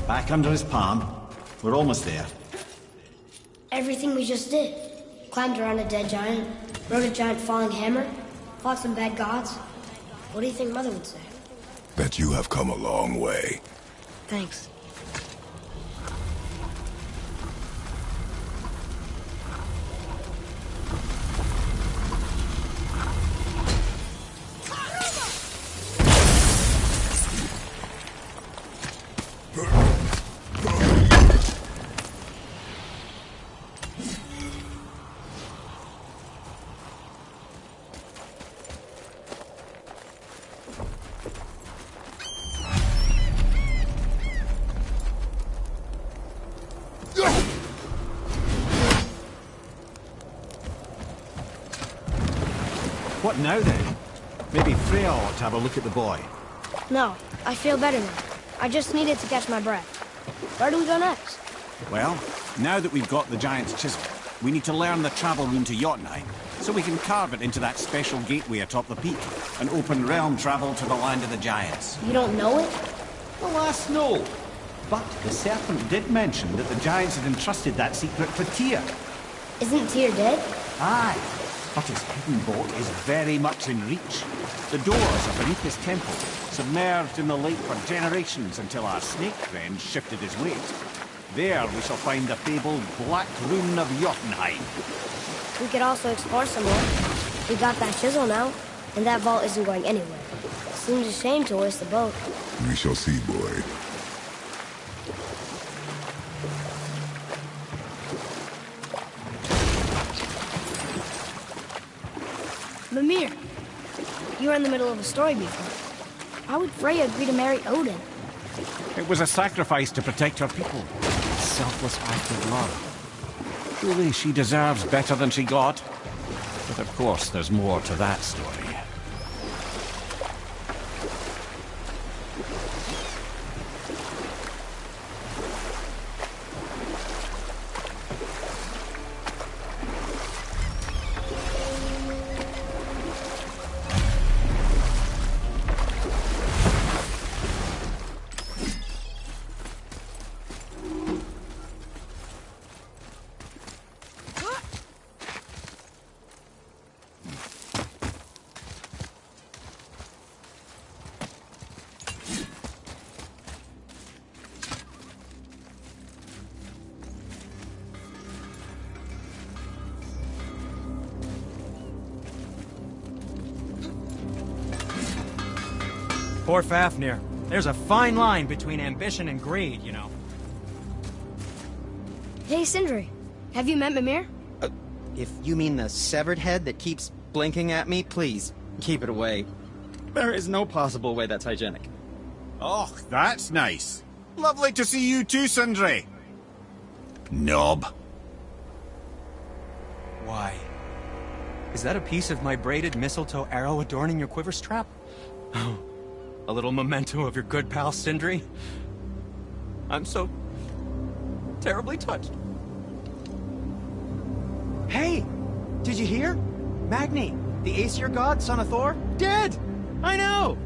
Back under his palm. We're almost there. Everything we just did. Climbed around a dead giant, rode a giant falling hammer, fought some bad gods. What do you think Mother would say? That you have come a long way. Thanks. What now then? Maybe Freya ought to have a look at the boy. No, I feel better now. I just needed to catch my breath. Where do we go next? Well, now that we've got the Giant's Chisel, we need to learn the travel rune to Jotunheim, so we can carve it into that special gateway atop the peak, and open realm travel to the land of the Giants. You don't know it? Alas, no. But the Serpent did mention that the Giants had entrusted that secret for Tyr. Isn't Tyr dead? Aye, but his hidden boat is very much in reach. The doors are beneath his temple, submerged in the lake for generations until our snake friend shifted his weight. There we shall find the fabled Black Rune of Jotunheim. We could also explore some more. We got that chisel now, and that vault isn't going anywhere. Seems a shame to waste the boat. We shall see, boy. Mimir, you were in the middle of a story before. Why would Freya agree to marry Odin? It was a sacrifice to protect her people. A selfless act of love. Truly, she deserves better than she got. But of course, there's more to that story. Poor Fafnir. There's a fine line between ambition and greed, you know. Hey, Sindri. Have you met Mimir? If you mean the severed head that keeps blinking at me, please, keep it away. There is no possible way that's hygienic. Oh, that's nice. Lovely to see you too, Sindri. Knob. Why? Is that a piece of my braided mistletoe arrow adorning your quiver strap? Oh, a little memento of your good pal Sindri? I'm so terribly touched. Hey! Did you hear? Magni, the Aesir god, son of Thor, dead! I know!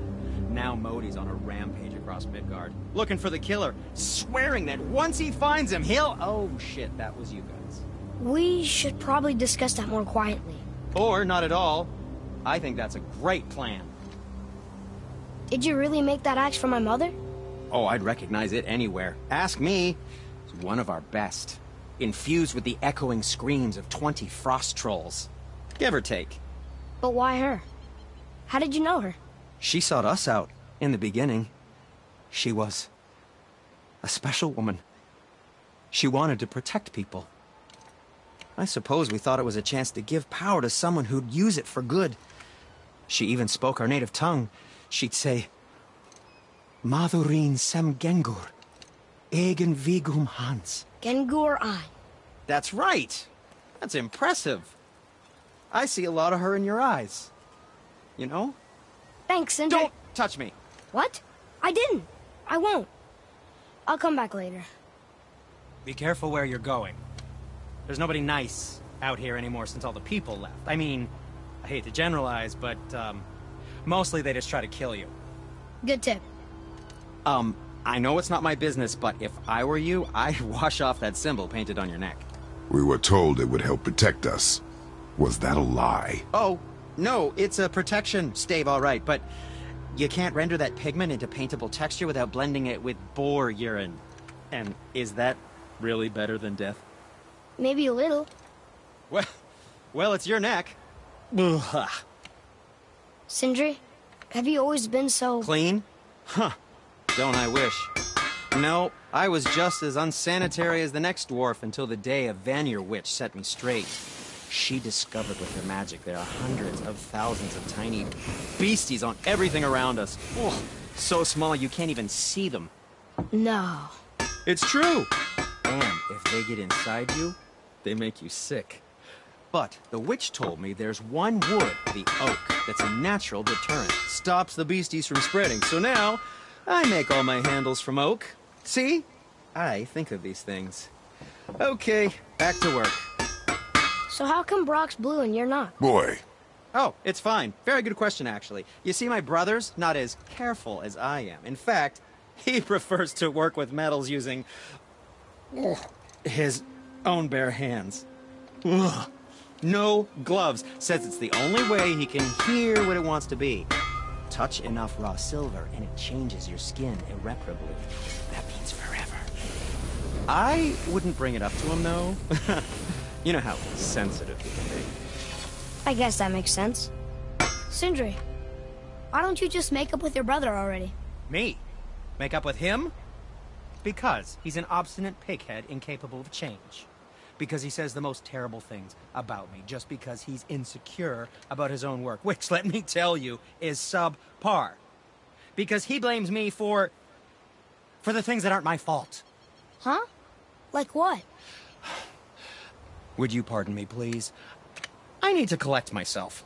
Now Modi's on a rampage across Midgard, looking for the killer, swearing that once he finds him, he'll... Oh shit, that was you guys. We should probably discuss that more quietly. Or not at all. I think that's a great plan. Did you really make that axe for my mother? Oh, I'd recognize it anywhere. Ask me. It's one of our best. Infused with the echoing screams of 20 frost trolls. Give or take. But why her? How did you know her? She sought us out in the beginning. She was a special woman. She wanted to protect people. I suppose we thought it was a chance to give power to someone who'd use it for good. She even spoke our native tongue. She'd say, Madurin sem Gengur, egen vigum Hans. Gengur I. That's right. That's impressive. I see a lot of her in your eyes. You know? Thanks, Sindri. Don't touch me. What? I didn't. I won't. I'll come back later. Be careful where you're going. There's nobody nice out here anymore since all the people left. I mean, I hate to generalize, but, mostly they just try to kill you. Good tip. I know it's not my business, but if I were you, I'd wash off that symbol painted on your neck. We were told it would help protect us. Was that a lie? Oh, no, it's a protection stave, all right, but You can't render that pigment into paintable texture without blending it with boar urine. And is that really better than death? Maybe a little. Well, it's your neck. Ugh. Sindri, have you always been so... Clean? Huh. Don't I wish. No, I was just as unsanitary as the next dwarf until the day a Vanir witch set me straight. She discovered with her magic there are hundreds of thousands of tiny beasties on everything around us. Oh, so small you can't even see them. No. It's true. And if they get inside you, they make you sick. But the witch told me there's one wood, the oak, that's a natural deterrent. Stops the beasties from spreading. So now, I make all my handles from oak. See? I think of these things. Okay, back to work. So how come Brock's blue and you're not? Boy. Oh, it's fine. Very good question, actually. You see, my brother's not as careful as I am. In fact, he prefers to work with metals using... his own bare hands. Ugh. No gloves. Says it's the only way he can hear what it wants to be. Touch enough raw silver and it changes your skin irreparably. That means forever. I wouldn't bring it up to him, though. You know how sensitive he can be. I guess that makes sense. Sindri, why don't you just make up with your brother already? Me? Make up with him? Because he's an obstinate pighead incapable of change. Because he says the most terrible things about me, just because he's insecure about his own work, which, let me tell you, is subpar. Because he blames me for the things that aren't my fault. Huh? Like what? Would you pardon me, please? I need to collect myself.